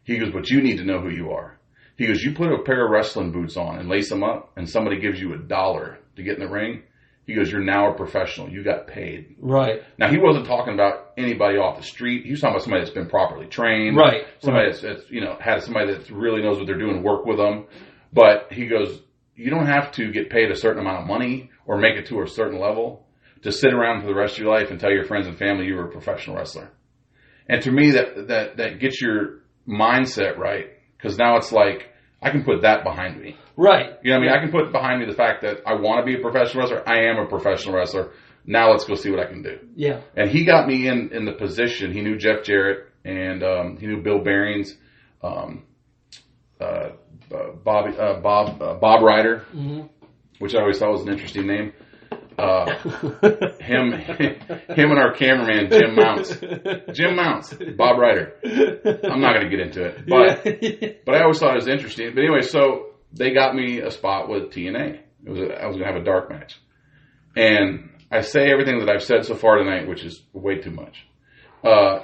[SPEAKER 2] He goes, "But you need to know who you are." He goes, "You put a pair of wrestling boots on and lace them up and somebody gives you $1 to get in the ring." He goes, "You're now a professional. You got paid."
[SPEAKER 1] Right.
[SPEAKER 2] Now, he wasn't talking about anybody off the street. He was talking about somebody that's been properly trained.
[SPEAKER 1] Right.
[SPEAKER 2] Somebody that's had somebody that really knows what they're doing, work with them. But he goes, "You don't have to get paid a certain amount of money or make it to a certain level to sit around for the rest of your life and tell your friends and family you were a professional wrestler." And to me, that gets your mindset right, because now it's like, I can put that behind me.
[SPEAKER 1] Right.
[SPEAKER 2] You know what I mean? I can put behind me the fact that I want to be a professional wrestler. I am a professional wrestler. Now let's go see what I can do.
[SPEAKER 1] Yeah.
[SPEAKER 2] And he got me in the position. He knew Jeff Jarrett, and he knew Bill Bearings, Bob Ryder, which I always thought was an interesting name. Him and our cameraman Jim Mounts, Bob Ryder. I'm not going to get into it, but I always thought it was interesting. But anyway, so they got me a spot with TNA. I was going to have a dark match, and I say everything that I've said so far tonight, which is way too much. I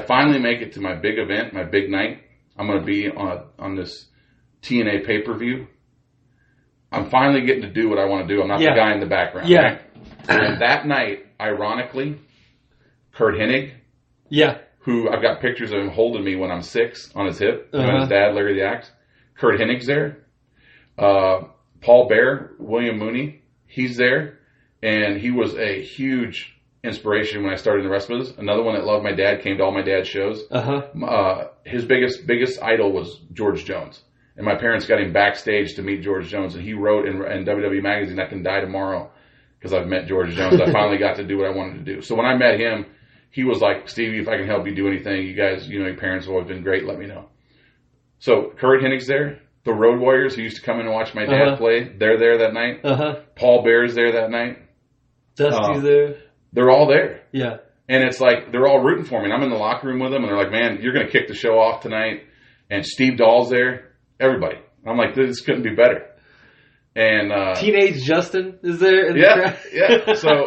[SPEAKER 2] finally make it to my big event, my big night. I'm going to be on this TNA pay-per-view. I'm finally getting to do what I want to do. I'm not the guy in the background.
[SPEAKER 1] Yeah.
[SPEAKER 2] Right? And that night, ironically, Curt Hennig, who I've got pictures of him holding me when I'm 6 on his hip, and his dad, Larry the Axe. Curt Hennig's there. Paul Bear, William Mooney, he's there. And he was a huge inspiration when I started in the wrestling business. Another one that loved my dad, came to all my dad's shows. His biggest idol was George Jones. And my parents got him backstage to meet George Jones, and he wrote in WWE Magazine, "I can die tomorrow because I've met George Jones. I finally got to do what I wanted to do." So when I met him, he was like, "Stevie, if I can help you do anything, you guys, your parents have always been great, let me know." So Curt Hennig's there. The Road Warriors, who used to come in and watch my dad play, they're there that night. Paul Bear's there that night.
[SPEAKER 1] Dusty's there.
[SPEAKER 2] They're all there.
[SPEAKER 1] Yeah.
[SPEAKER 2] And it's like, they're all rooting for me. And I'm in the locker room with them, and they're like, "Man, you're going to kick the show off tonight." And Steve Dahl's there. Everybody. I'm like, this couldn't be better. And
[SPEAKER 1] Teenage Justin is there.
[SPEAKER 2] Yeah. So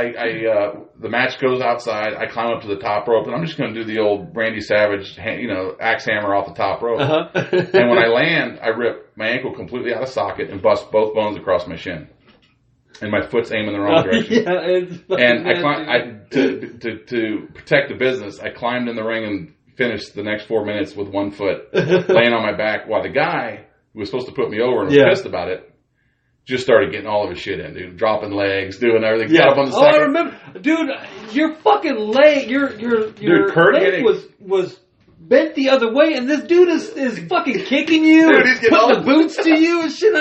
[SPEAKER 2] the match goes outside. I climb up to the top rope, and I'm just going to do the old Randy Savage, axe hammer off the top rope. And when I land, I rip my ankle completely out of socket and bust both bones across my shin. And my foot's aiming the wrong direction. And to protect the business, I climbed in the ring and finished the next 4 minutes with one foot laying on my back, while the guy who was supposed to put me over and was pissed about it just started getting all of his shit in, dude. Dropping legs, doing everything.
[SPEAKER 1] Yeah.
[SPEAKER 2] Got up on the second.
[SPEAKER 1] I remember. Dude, your fucking leg, your
[SPEAKER 2] Kurt
[SPEAKER 1] leg was bent the other way, and this dude is fucking kicking you,
[SPEAKER 2] dude, he's
[SPEAKER 1] putting the boots to you and shit.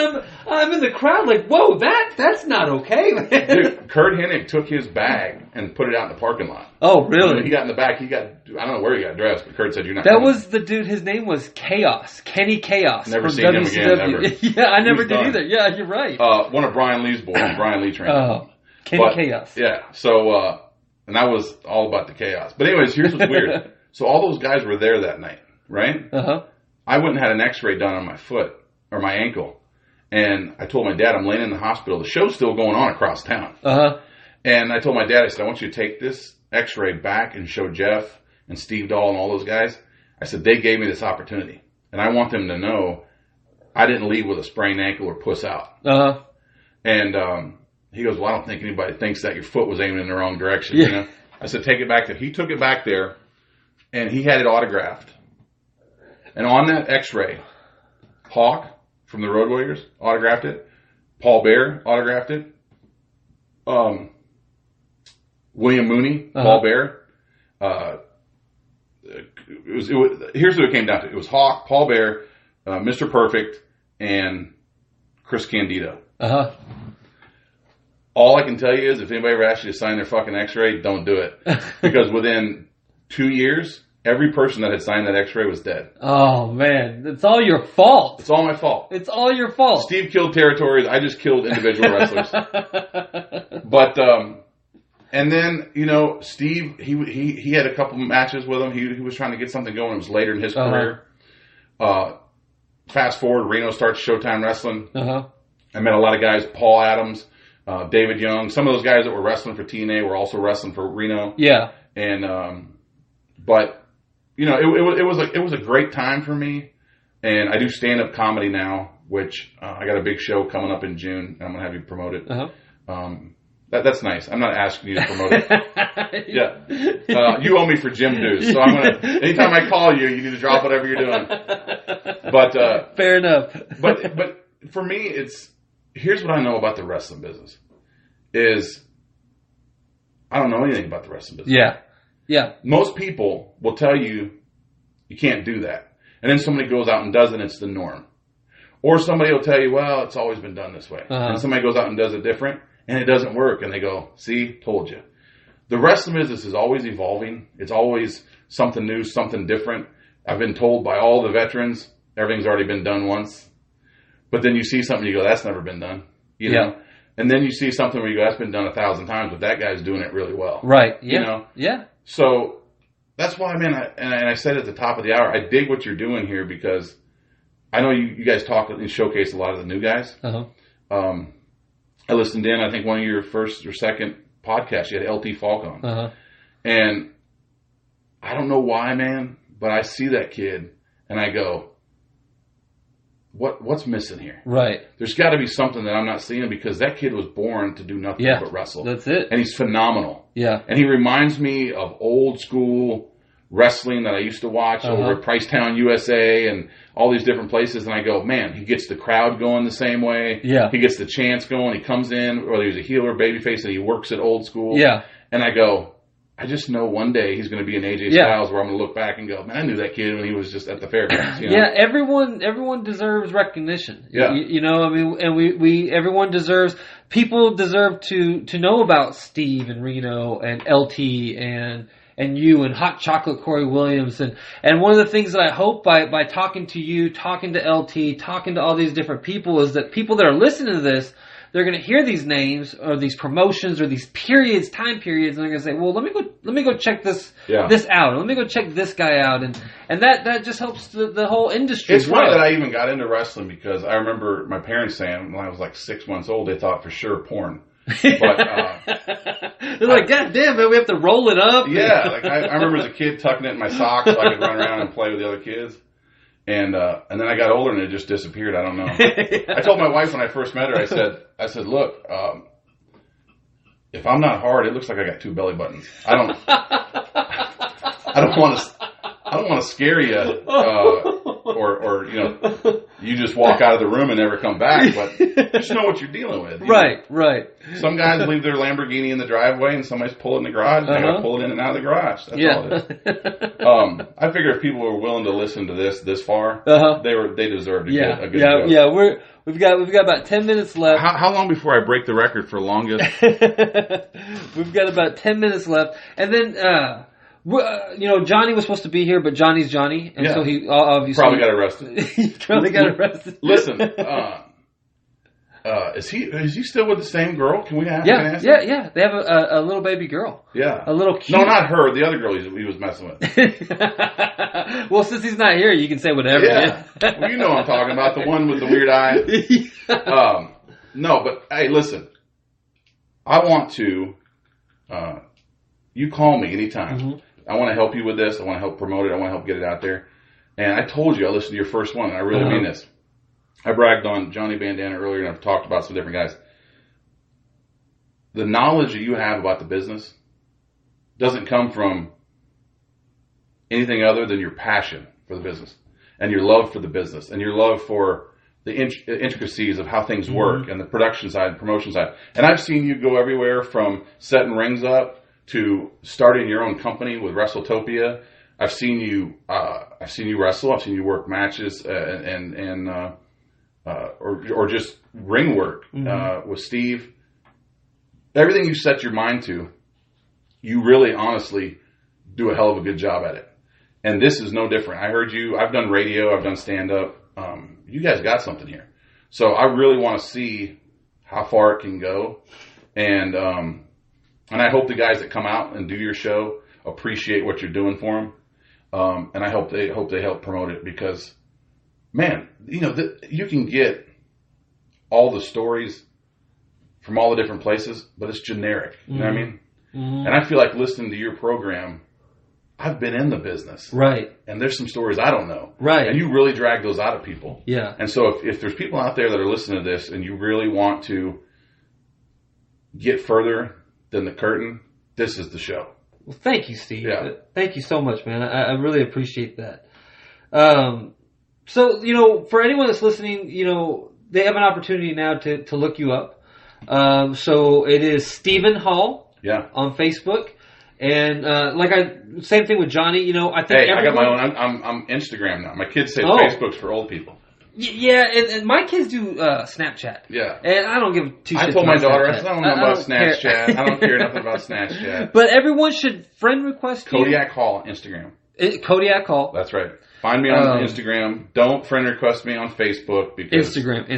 [SPEAKER 1] I'm in the crowd like, whoa, that's not okay, man.
[SPEAKER 2] Dude, Curt Hennig took his bag and put it out in the parking lot.
[SPEAKER 1] Oh, really?
[SPEAKER 2] When he got in the back, I don't know where he got dressed, but Curt said, you're not
[SPEAKER 1] That
[SPEAKER 2] coming.
[SPEAKER 1] was the dude, his name was Chaos. Kenny Chaos.
[SPEAKER 2] Never seen him again, ever.
[SPEAKER 1] Yeah, I never did either. Yeah, you're right.
[SPEAKER 2] One of Brian Lee's boys, Brian Lee trained.
[SPEAKER 1] Oh, Kenny Chaos.
[SPEAKER 2] Yeah, so, and that was all about the chaos. But anyways, here's what's weird. So all those guys were there that night, right?
[SPEAKER 1] Uh-huh.
[SPEAKER 2] I went and had an x-ray done on my foot, or my ankle. And I told my dad, I'm laying in the hospital. The show's still going on across town.
[SPEAKER 1] Uh-huh.
[SPEAKER 2] And I told my dad, I said, I want you to take this x-ray back and show Jeff and Steve Dahl and all those guys. I said, they gave me this opportunity. And I want them to know I didn't leave with a sprained ankle or puss out.
[SPEAKER 1] Uh-huh.
[SPEAKER 2] And he goes, well, I don't think anybody thinks that your foot was aiming in the wrong direction. You know? I said, take it back there. He took it back there, and he had it autographed. And on that x-ray, Hawk from the Road Warriors autographed it. Paul Bear autographed it. William Mooney, Paul Bear. Here's what it came down to. It was Hawk, Paul Bear, Mr. Perfect, and Chris Candido.
[SPEAKER 1] Uh-huh.
[SPEAKER 2] All I can tell you is if anybody ever asks you to sign their fucking x-ray, don't do it. Because within 2 years, every person that had signed that x-ray was dead.
[SPEAKER 1] Oh, man. It's all your fault.
[SPEAKER 2] It's all my fault.
[SPEAKER 1] It's all your fault.
[SPEAKER 2] Steve killed territories. I just killed individual wrestlers. But, and then, Steve, he had a couple matches with him. He was trying to get something going. It was later in his career. Fast forward, Reno starts Showtime Wrestling. I met a lot of guys, Paul Adams, David Young. Some of those guys that were wrestling for TNA were also wrestling for Reno.
[SPEAKER 1] Yeah.
[SPEAKER 2] And, but, it was a great time for me. And I do stand-up comedy now, which I got a big show coming up in June. And I'm going to have you promote it. That's nice. I'm not asking you to promote it. Yeah. You owe me for gym dues. So anytime I call you, you need to drop whatever you're doing. But,
[SPEAKER 1] fair enough.
[SPEAKER 2] but for me, here's what I know about the wrestling business is I don't know anything about the wrestling business.
[SPEAKER 1] Yeah. Yeah.
[SPEAKER 2] Most people will tell you can't do that. And then somebody goes out and does it and it's the norm. Or somebody will tell you, well, it's always been done this way. And somebody goes out and does it different and it doesn't work. And they go, see, told you. The wrestling business is always evolving. It's always something new, something different. I've been told by all the veterans, everything's already been done once. But then you see something, you go, that's never been done. You know? And then you see something where you go, that's been done 1,000 times, but that guy's doing it really well.
[SPEAKER 1] Right. Yeah.
[SPEAKER 2] You know?
[SPEAKER 1] Yeah.
[SPEAKER 2] So that's why, man, and I said at the top of the hour, I dig what you're doing here because I know you guys talk and showcase a lot of the new guys. I listened in, I think one of your first or second podcasts, you had LT Falk on. And I don't know why, man, but I see that kid and I go, what's missing here? Right. There's got to be something that I'm not seeing because that kid was born to do nothing but wrestle. That's it. And he's phenomenal. Yeah. And he reminds me of old school wrestling that I used to watch over at Pricetown, USA and all these different places. And I go, man, he gets the crowd going the same way. Yeah. He gets the chants going. He comes in, whether he's a heel or babyface, and he works it old school. Yeah. And I go, I just know one day he's going to be in AJ Styles where I'm going to look back and go, man, I knew that kid when he was just at the fairgrounds. You know? Yeah, everyone deserves recognition. Yeah. I mean, and everyone deserves, people deserve to know about Steve and Reno and LT and you and Hot Chocolate Corey Williams. And one of the things that I hope by talking to you, talking to LT, talking to all these different people is that people that are listening to this, they're going to hear these names or these promotions or these time periods, and they're going to say, "Well, let me go check this out. Let me go check this guy out," and that just helps the whole industry. It's funny that I even got into wrestling because I remember my parents saying when I was like 6 months old, they thought for sure porn. But
[SPEAKER 1] they're like, God damn, man, we have to roll it up.
[SPEAKER 2] Yeah, like I remember as a kid tucking it in my socks so I could run around and play with the other kids. And then I got older and it just disappeared. I don't know. I told my wife when I first met her, I said, look, if I'm not hard, it looks like I got 2 belly buttons. I don't want to scare you, or you just walk out of the room and never come back. But just know what you're dealing with.
[SPEAKER 1] Right.
[SPEAKER 2] Some guys leave their Lamborghini in the driveway, and somebody's pulling the garage. And they got to pull it in and out of the garage. That's all it is. I figure if people were willing to listen to this far, they deserve to get a good joke.
[SPEAKER 1] Yeah. We've got about 10 minutes left.
[SPEAKER 2] How long before I break the record for longest?
[SPEAKER 1] We've got about 10 minutes left, and then Johnny was supposed to be here, but Johnny's Johnny, and so he obviously
[SPEAKER 2] probably got arrested.
[SPEAKER 1] He probably got arrested.
[SPEAKER 2] Listen, is he still with the same girl? Can we ask?
[SPEAKER 1] Yeah. They have a little baby girl.
[SPEAKER 2] Yeah,
[SPEAKER 1] a little cute.
[SPEAKER 2] No, not her. The other girl he was messing with.
[SPEAKER 1] Well, since he's not here, you can say whatever.
[SPEAKER 2] Yeah. Well, you know what I'm talking about, the one with the weird eye. No, but hey, listen. I want to. You call me anytime. Mm-hmm. I want to help you with this. I want to help promote it. I want to help get it out there. And I told you I listened to your first one, and I really mean this. I bragged on Johnny Bandana earlier, and I've talked about some different guys. The knowledge that you have about the business doesn't come from anything other than your passion for the business and your love for the business and your love for the intricacies of how things work and the production side and promotion side. And I've seen you go everywhere from setting rings up to starting your own company with WrestleTopia. I've seen you wrestle. I've seen you work matches or just ring work with Steve. Everything you set your mind to, you really honestly do a hell of a good job at it. And this is no different. I heard you. I've done radio. I've done stand-up. You guys got something here. So I really want to see how far it can go. And I hope the guys that come out and do your show appreciate what you're doing for them. And I hope they help promote it because, man, you can get all the stories from all the different places, but it's generic. You know what I mean? Mm-hmm. And I feel like listening to your program, I've been in the business.
[SPEAKER 1] Right.
[SPEAKER 2] And there's some stories I don't know.
[SPEAKER 1] Right.
[SPEAKER 2] And you really drag those out of people.
[SPEAKER 1] Yeah.
[SPEAKER 2] And so if there's people out there that are listening to this and you really want to get further than the curtain, this is the show.
[SPEAKER 1] Well, thank you, Steve.
[SPEAKER 2] Yeah.
[SPEAKER 1] Thank you so much, man. I really appreciate that. So, for anyone that's listening, they have an opportunity now to look you up. So it is Stephen Hall on Facebook. And same thing with Johnny. I think
[SPEAKER 2] I got my own. I'm Instagram now. My kids say Facebook's for old people.
[SPEAKER 1] Yeah, and my kids do Snapchat.
[SPEAKER 2] Yeah,
[SPEAKER 1] and I don't give two shits.
[SPEAKER 2] I told my daughter,
[SPEAKER 1] Snapchat.
[SPEAKER 2] I don't know about Snapchat. I don't care nothing about Snapchat.
[SPEAKER 1] But everyone should friend request
[SPEAKER 2] Kodiak Hall Instagram.
[SPEAKER 1] Kodiak Hall.
[SPEAKER 2] That's right. Find me on Instagram. Don't friend request me on Facebook because
[SPEAKER 1] Instagram.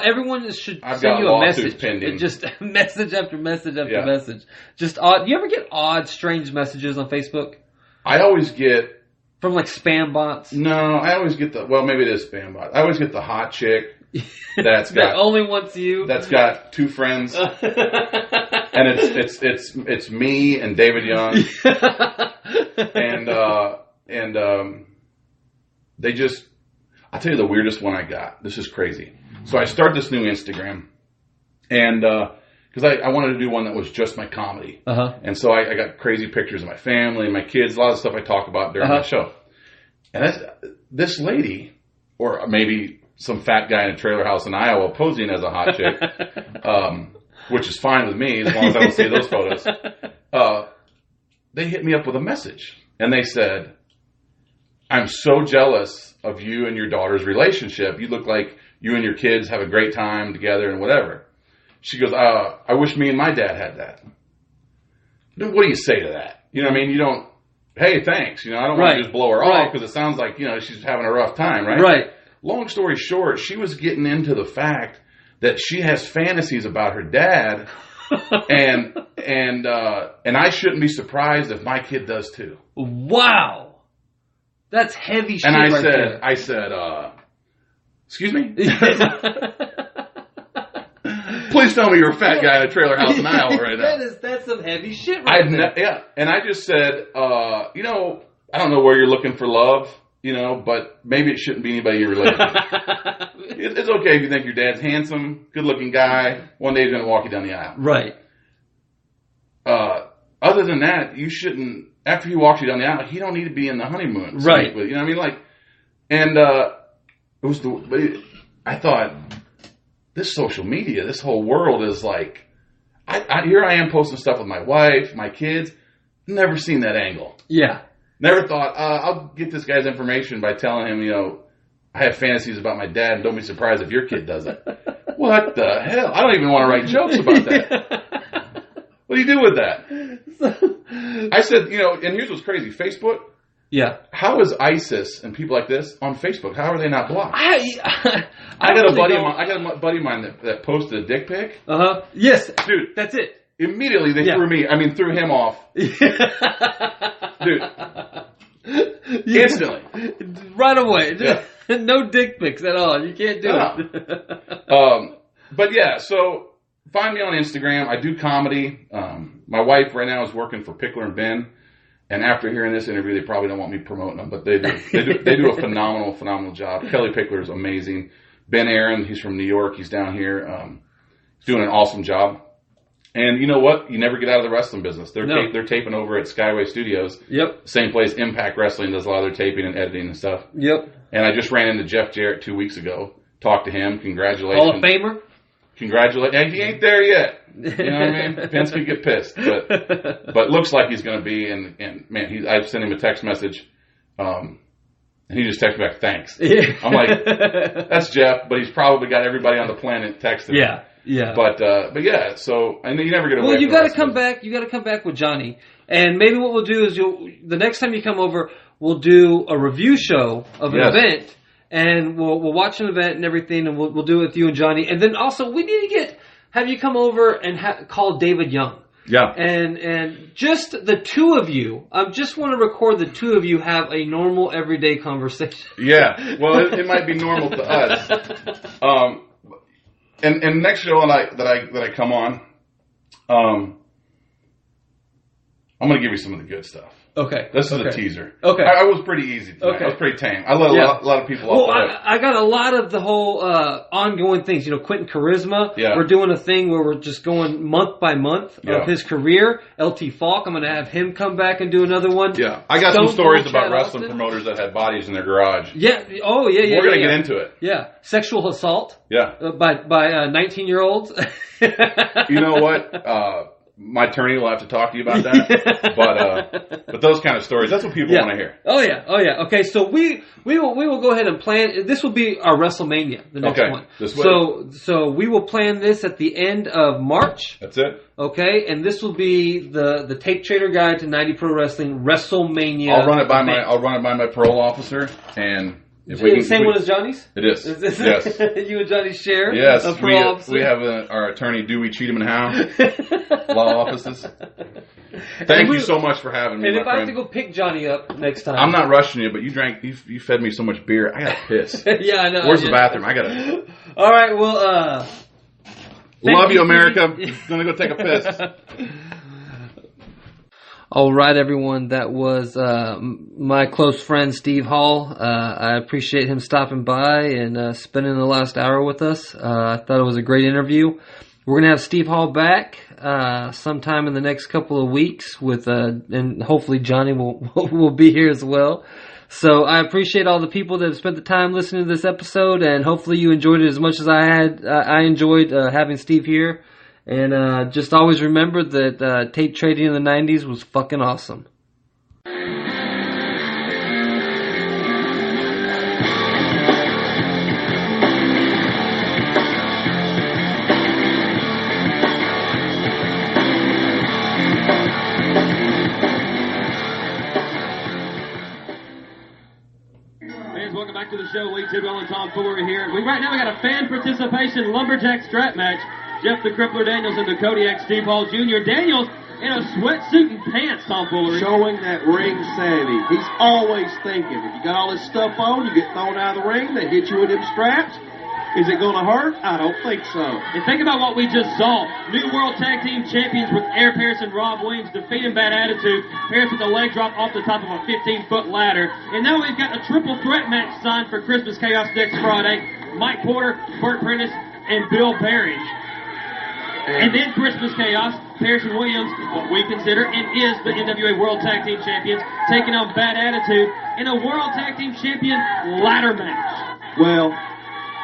[SPEAKER 1] Everyone should
[SPEAKER 2] I've
[SPEAKER 1] send
[SPEAKER 2] got
[SPEAKER 1] you a message.
[SPEAKER 2] Pending.
[SPEAKER 1] Just message after message after message. Just odd. You ever get odd, strange messages on Facebook?
[SPEAKER 2] I always get
[SPEAKER 1] from spam bots.
[SPEAKER 2] No, I always get maybe it is spam bot. I always get the hot chick that's got
[SPEAKER 1] that only wants you.
[SPEAKER 2] That's got 2 friends, and it's me and David Young, and they just. I'll tell you the weirdest one I got. This is crazy. So I start this new Instagram, and because I wanted to do one that was just my comedy, and so I got crazy pictures of my family and my kids, a lot of stuff I talk about during my show. And this lady, or maybe some fat guy in a trailer house in Iowa posing as a hot chick, which is fine with me as long as I don't see those photos. They hit me up with a message, and they said, "I'm so jealous of you and your daughter's relationship. You look like you and your kids have a great time together and whatever." She goes, "I wish me and my dad had that." Dude, what do you say to that? You know what I mean? You don't, hey, thanks. I don't want to just blow her off because it sounds like, she's having a rough time, right?
[SPEAKER 1] Right.
[SPEAKER 2] Long story short, she was getting into the fact that she has fantasies about her dad and I shouldn't be surprised if my kid does too.
[SPEAKER 1] Wow. That's heavy shit.
[SPEAKER 2] And
[SPEAKER 1] I
[SPEAKER 2] said, excuse me? Please tell me you're a fat guy in a trailer house in Iowa right now.
[SPEAKER 1] That's some heavy shit right there.
[SPEAKER 2] Yeah, and I just said, I don't know where you're looking for love, but maybe it shouldn't be anybody you're related to. It's okay if you think your dad's handsome, good-looking guy. One day he's going to walk you down the aisle.
[SPEAKER 1] Right.
[SPEAKER 2] Other than that, you shouldn't. After he walks you down the aisle, he don't need to be in the honeymoon.
[SPEAKER 1] Right.
[SPEAKER 2] With, you know what I mean? Like, and it was I thought, this social media, this whole world is like, here I am posting stuff with my wife, my kids. Never seen that angle.
[SPEAKER 1] Yeah.
[SPEAKER 2] Never thought, I'll get this guy's information by telling him, I have fantasies about my dad, and don't be surprised if your kid does it. What the hell? I don't even want to write jokes about that. What do you do with that? I said, and here's what's crazy. Facebook?
[SPEAKER 1] Yeah.
[SPEAKER 2] How is ISIS and people like this on Facebook? How are they not blocked?
[SPEAKER 1] I
[SPEAKER 2] got a buddy of mine that posted a dick pic.
[SPEAKER 1] Uh-huh. Yes.
[SPEAKER 2] Dude.
[SPEAKER 1] That's it.
[SPEAKER 2] Immediately they threw him off. Dude. Instantly.
[SPEAKER 1] Right away.
[SPEAKER 2] Yeah.
[SPEAKER 1] No dick pics at all. You can't do
[SPEAKER 2] it. But yeah, so find me on Instagram. I do comedy. My wife right now is working for Pickler and Ben. And after hearing this interview, they probably don't want me promoting them, but they do a phenomenal job. Kelly Pickler is amazing. Ben Aaron, he's from New York. He's down here. He's doing an awesome job. And you know what? You never get out of the wrestling business. They're taping over at Skyway Studios.
[SPEAKER 1] Yep.
[SPEAKER 2] Same place Impact Wrestling does a lot of their taping and editing and stuff.
[SPEAKER 1] Yep.
[SPEAKER 2] And I just ran into Jeff Jarrett 2 weeks ago. Talked to him. Congratulations.
[SPEAKER 1] Hall of Famer?
[SPEAKER 2] And he ain't there yet. You know what I mean? Vince could get pissed. But looks like he's going to be. And man, I sent him a text message. And he just texted back, thanks. Yeah. I'm like, that's Jeff, but he's probably got everybody on the planet texting him.
[SPEAKER 1] Yeah.
[SPEAKER 2] But yeah, so I know you never get away.
[SPEAKER 1] Well, you got to come back. You got to come back with Johnny, and maybe what we'll do is the next time you come over, we'll do a review show of an event, and we'll watch an event and everything, and we'll do it with you and Johnny, and then also we need to have you come over and call David Young.
[SPEAKER 2] Yeah.
[SPEAKER 1] And just the two of you, I just want to record the two of you have a normal everyday conversation.
[SPEAKER 2] Yeah. Well, it might be normal to us. And next show that I come on, I'm going to give you some of the good stuff.
[SPEAKER 1] Okay.
[SPEAKER 2] This is a teaser.
[SPEAKER 1] Okay.
[SPEAKER 2] I was pretty easy tonight. Okay. I was pretty tame. I let a lot of people off the hook.
[SPEAKER 1] I got a lot of the whole ongoing things. Quentin Charisma.
[SPEAKER 2] Yeah.
[SPEAKER 1] We're doing a thing where we're just going month by month of his career. LT Falk, I'm going to have him come back and do another one.
[SPEAKER 2] Yeah. I got some stories about wrestling promoters that had bodies in their garage.
[SPEAKER 1] Yeah. Oh, yeah.
[SPEAKER 2] We're going to get into it.
[SPEAKER 1] Yeah. Sexual assault.
[SPEAKER 2] Yeah.
[SPEAKER 1] By 19-year-olds.
[SPEAKER 2] You know what? My attorney will have to talk to you about that, but those kind of stories, that's what people want to hear.
[SPEAKER 1] Oh yeah. Okay, so we will go ahead and plan. This will be our WrestleMania, the next one. So we will plan this at the end of March.
[SPEAKER 2] That's it.
[SPEAKER 1] Okay, and this will be the Tape Trader Guide to 90 Pro Wrestling WrestleMania.
[SPEAKER 2] I'll run it by my parole officer, and
[SPEAKER 1] if we can, same one as Johnny's?
[SPEAKER 2] It is. Yes.
[SPEAKER 1] You and Johnny share?
[SPEAKER 2] Yes.
[SPEAKER 1] We
[SPEAKER 2] have our attorney, Dewey Cheatham and Howe, law offices. Thank you so much for having me,
[SPEAKER 1] and
[SPEAKER 2] my
[SPEAKER 1] if
[SPEAKER 2] friend.
[SPEAKER 1] I have to go pick Johnny up next time.
[SPEAKER 2] I'm not rushing you, but you fed me so much beer. I got to piss.
[SPEAKER 1] Yeah, I know.
[SPEAKER 2] Where's the bathroom? I got to.
[SPEAKER 1] All right, well,
[SPEAKER 2] love you, America. I'm going to go take a piss.
[SPEAKER 1] All right, everyone. That was my close friend, Steve Hall. I appreciate him stopping by and spending the last hour with us. I thought it was a great interview. We're going to have Steve Hall back sometime in the next couple of weeks and hopefully Johnny will be here as well. So I appreciate all the people that have spent the time listening to this episode, and hopefully you enjoyed it as much as I had. I enjoyed having Steve here. And just always remember that tape trading in the 90s was fucking awesome.
[SPEAKER 3] Welcome back to the show. Lee Tidwell and Tom Fuller here. Right now we got a fan participation lumberjack strap match. Jeff the Crippler Daniels and the Kodiak Steve Hall Jr. Daniels in a sweatsuit and pants, Tom Fuller.
[SPEAKER 4] Showing that ring savvy. He's always thinking. If you got all this stuff on, you get thrown out of the ring, they hit you with them straps. Is it going to hurt? I don't think so.
[SPEAKER 3] And think about what we just saw. New World Tag Team Champions with Air Paris and Rob Williams defeating Bad Attitude. Paris with a leg drop off the top of a 15-foot ladder. And now we've got a triple threat match signed for Christmas Chaos next Friday. Mike Porter, Burt Prentiss, and Bill Behrens. And then Christmas Chaos, Paris and Williams, what we consider and is the NWA World Tag Team Champions, taking on Bad Attitude in a World Tag Team Champion ladder match.
[SPEAKER 4] Well,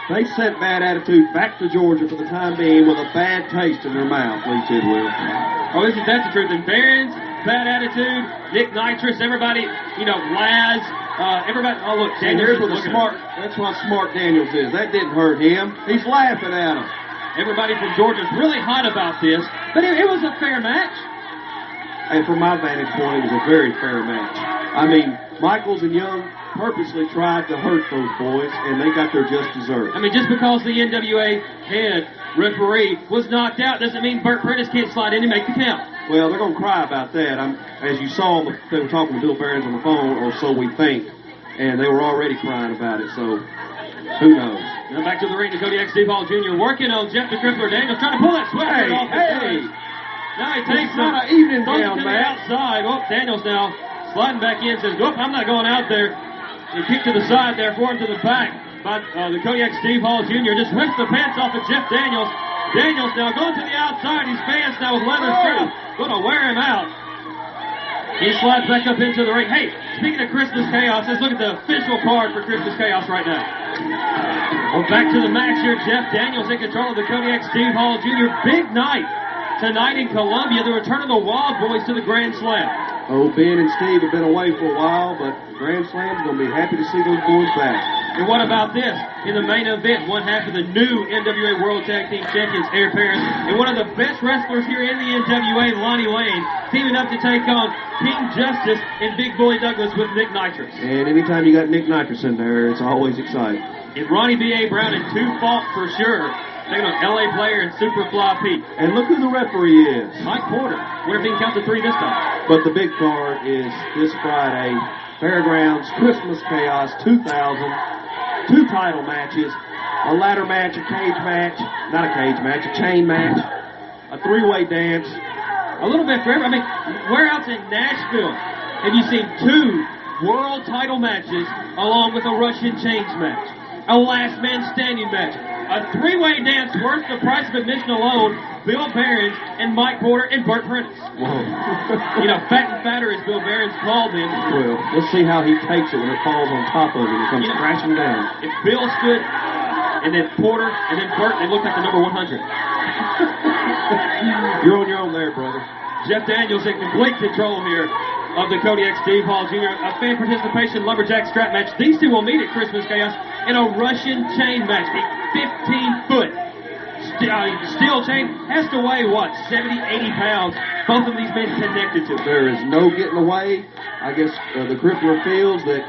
[SPEAKER 4] they sent Bad Attitude back to Georgia for the time being with a bad taste in their mouth, Lee Tidwell.
[SPEAKER 3] Oh, isn't that the truth? And Behrens, Bad Attitude, Nick Nitrous, everybody, Laz, everybody. Oh, look, Daniels is
[SPEAKER 4] that's what Smart Daniels is. That didn't hurt him. He's laughing at him.
[SPEAKER 3] Everybody from Georgia's really hot about this, but it was a fair match.
[SPEAKER 4] And from my vantage point, it was a very fair match. I mean, Michaels and Young purposely tried to hurt those boys, and they got their just desserts.
[SPEAKER 3] I mean, just because the NWA head referee was knocked out doesn't mean Burt Prentiss can't slide in and make the count.
[SPEAKER 4] Well, they're going to cry about that. As you saw, they were talking to Bill Behrens on the phone, or so we think, and they were already crying about it, so who knows?
[SPEAKER 3] Now back to the ring to Kodiak Steve Hall Jr. working on Jeff the Crippler Daniels, trying to pull that sweater off his face. Now he takes
[SPEAKER 4] not an evening
[SPEAKER 3] gown,
[SPEAKER 4] man.
[SPEAKER 3] Outside. Oh, Daniels now sliding back in, says, "Nope, I'm not going out there." He kicked to the side there, forward to the back by the Kodiak Steve Hall Jr. Just rips the pants off of Jeff Daniels. Daniels now going to the outside. His pants now with leather strap. Going to wear him out. He slides back up into the ring. Hey, speaking of Christmas Chaos, let's look at the official card for Christmas Chaos right now. Well, back to the match here. Jeff Daniels in control of the Kodiak Steve Hall Jr. Big night tonight in Columbia. The return of the Wild Boys to the Grand Slam.
[SPEAKER 4] Oh, Ben and Steve have been away for a while, but Grand Slam's going to be happy to see those boys back.
[SPEAKER 3] And what about this? In the main event, one half of the new NWA World Tag Team Champions, Air Paris, and one of the best wrestlers here in the NWA, Lonnie Lane, teaming up to take on King Justice and Big Boy Douglas with Nick Nitrous.
[SPEAKER 4] And anytime you got Nick Nitrous in there, it's always exciting.
[SPEAKER 3] And Ronnie B.A. Brown in 2 Fault for sure. Taking on LA Player and Superfly Pete.
[SPEAKER 4] And look who the referee is.
[SPEAKER 3] Mike Porter. We're being counted 3 this time.
[SPEAKER 4] But the big card is this Friday, Fairgrounds Christmas Chaos 2000. 2 title matches, a ladder match, a cage match, not a cage match, a chain match, a 3-way dance.
[SPEAKER 3] A little bit for everybody. I mean, where else in Nashville have you seen 2 world title matches along with a Russian chains match? A last man standing match. A 3-way dance worth the price of admission alone. Bill Behrens and Mike Porter and Burt Prentiss.
[SPEAKER 4] Whoa.
[SPEAKER 3] Fat and fatter as Bill Behrens called him.
[SPEAKER 4] Well, let's see how he takes it when it falls on top of him and comes crashing down.
[SPEAKER 3] If Bill stood and then Porter and then Burt, they looked like the number 100.
[SPEAKER 4] You're on your own there, brother.
[SPEAKER 3] Jeff Daniels in complete control here of the Kodiak Steve Hall Jr. A fan participation lumberjack strap match. These two will meet at Christmas Chaos in a Russian chain match. A 15-foot steel chain has to weigh, 70, 80 pounds. Both of these men connected to it.
[SPEAKER 4] There is no getting away. I guess the Crippler feels that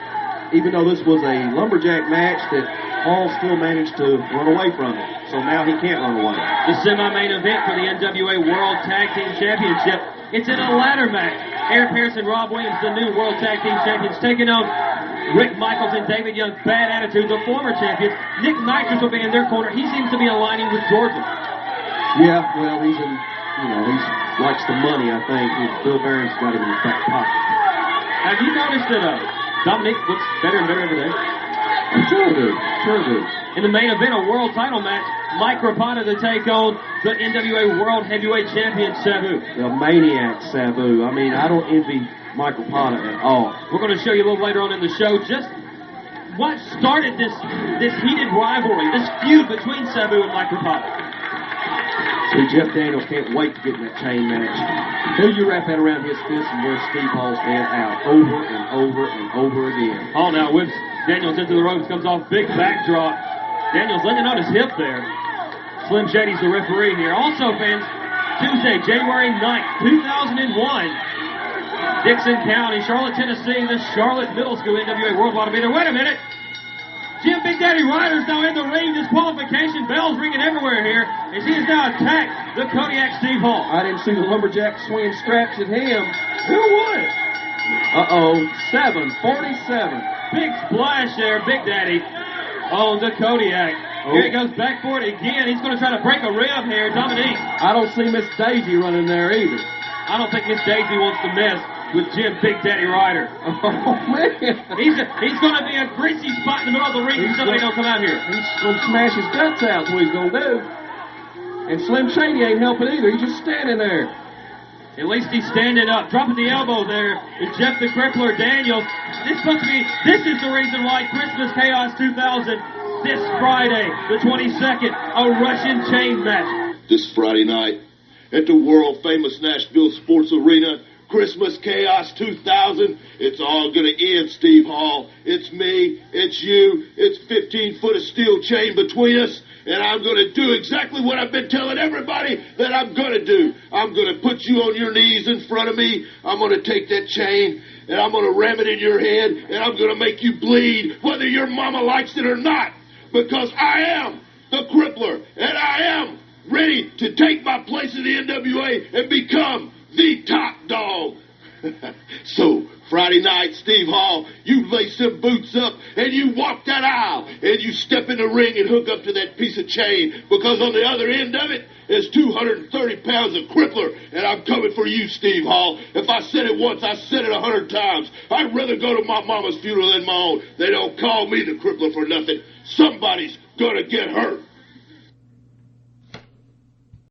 [SPEAKER 4] even though this was a lumberjack match, that Hall still managed to run away from it. So now he can't run away.
[SPEAKER 3] The semi-main event for the NWA World Tag Team Championship. It's in a ladder match. Air Paris and Rob Williams, the new World Tag Team Champions, taking on Rick Michaels and David Young, Bad Attitude, the former champions. Nick Nitrous will be in their corner. He seems to be aligning with Georgia.
[SPEAKER 4] Yeah, well, he's in, he likes the money, I think. Bill Behrens got him in his back pocket.
[SPEAKER 3] Have you noticed that Dominic looks better and better every day?
[SPEAKER 4] Sure do.
[SPEAKER 3] In the main event, a world title match, Mike Rapata to take on the NWA World Heavyweight Champion, Sabu.
[SPEAKER 4] The Maniac Sabu. I mean, I don't envy Mike Rapata at all.
[SPEAKER 3] We're going to show you a little later on in the show just what started this heated rivalry, this feud between Sabu and Mike Rapata.
[SPEAKER 4] See, Jeff Daniels can't wait to get in that chain match. Till you wrap that around his fist and wear Steve Hall's head out over and over and over again.
[SPEAKER 3] Hall now whips Daniels into the ropes, comes off big backdrop. Daniels landing on his hip there. Slim Shady's the referee here. Also, fans, Tuesday, January 9th, 2001, Dixon County, Charlotte, Tennessee, the Charlotte Middle School NWA Worldwide Meter. Wait a minute. Jim Big Daddy Ryder's now in the ring. Disqualification bells ringing everywhere here as he has now attacked the Kodiak Steve Hall.
[SPEAKER 4] I didn't see the lumberjack swinging straps at him. Who won it? 747.
[SPEAKER 3] Big splash there, Big Daddy on the Kodiak. Here he goes back for it again. He's going to try to break a rib here. Dominique.
[SPEAKER 4] I don't see Miss Daisy running there either.
[SPEAKER 3] I don't think Miss Daisy wants to mess with Jim Big Daddy Ryder.
[SPEAKER 4] Oh, man.
[SPEAKER 3] He's going to be a greasy spot in the middle of the ring if somebody don't come out here.
[SPEAKER 4] He's going to smash his guts out. That's what he's going to do. And Slim Shady ain't helping either. He's just standing there.
[SPEAKER 3] At least he's standing up, dropping the elbow there. Is Jeff the Crippler Daniels. This is the reason why Christmas Chaos 2000 this Friday, the 22nd, a Russian chain match.
[SPEAKER 5] This Friday night at the world famous Nashville Sports Arena, Christmas Chaos 2000. It's all gonna end, Steve Hall. It's me, it's you, it's 15 foot of steel chain between us. And I'm going to do exactly what I've been telling everybody that I'm going to do. I'm going to put you on your knees in front of me. I'm going to take that chain, and I'm going to ram it in your head, and I'm going to make you bleed, whether your mama likes it or not. Because I am the Crippler, and I am ready to take my place in the NWA and become the top dog. So, Friday night, Steve Hall, you lace them boots up and you walk that aisle and you step in the ring and hook up to that piece of chain, because on the other end of it is 230 pounds of Crippler, and I'm coming for you, Steve Hall. If I said it once, I said it 100 times. I'd rather go to my mama's funeral than my own. They don't call me the Crippler for nothing. Somebody's gonna get hurt.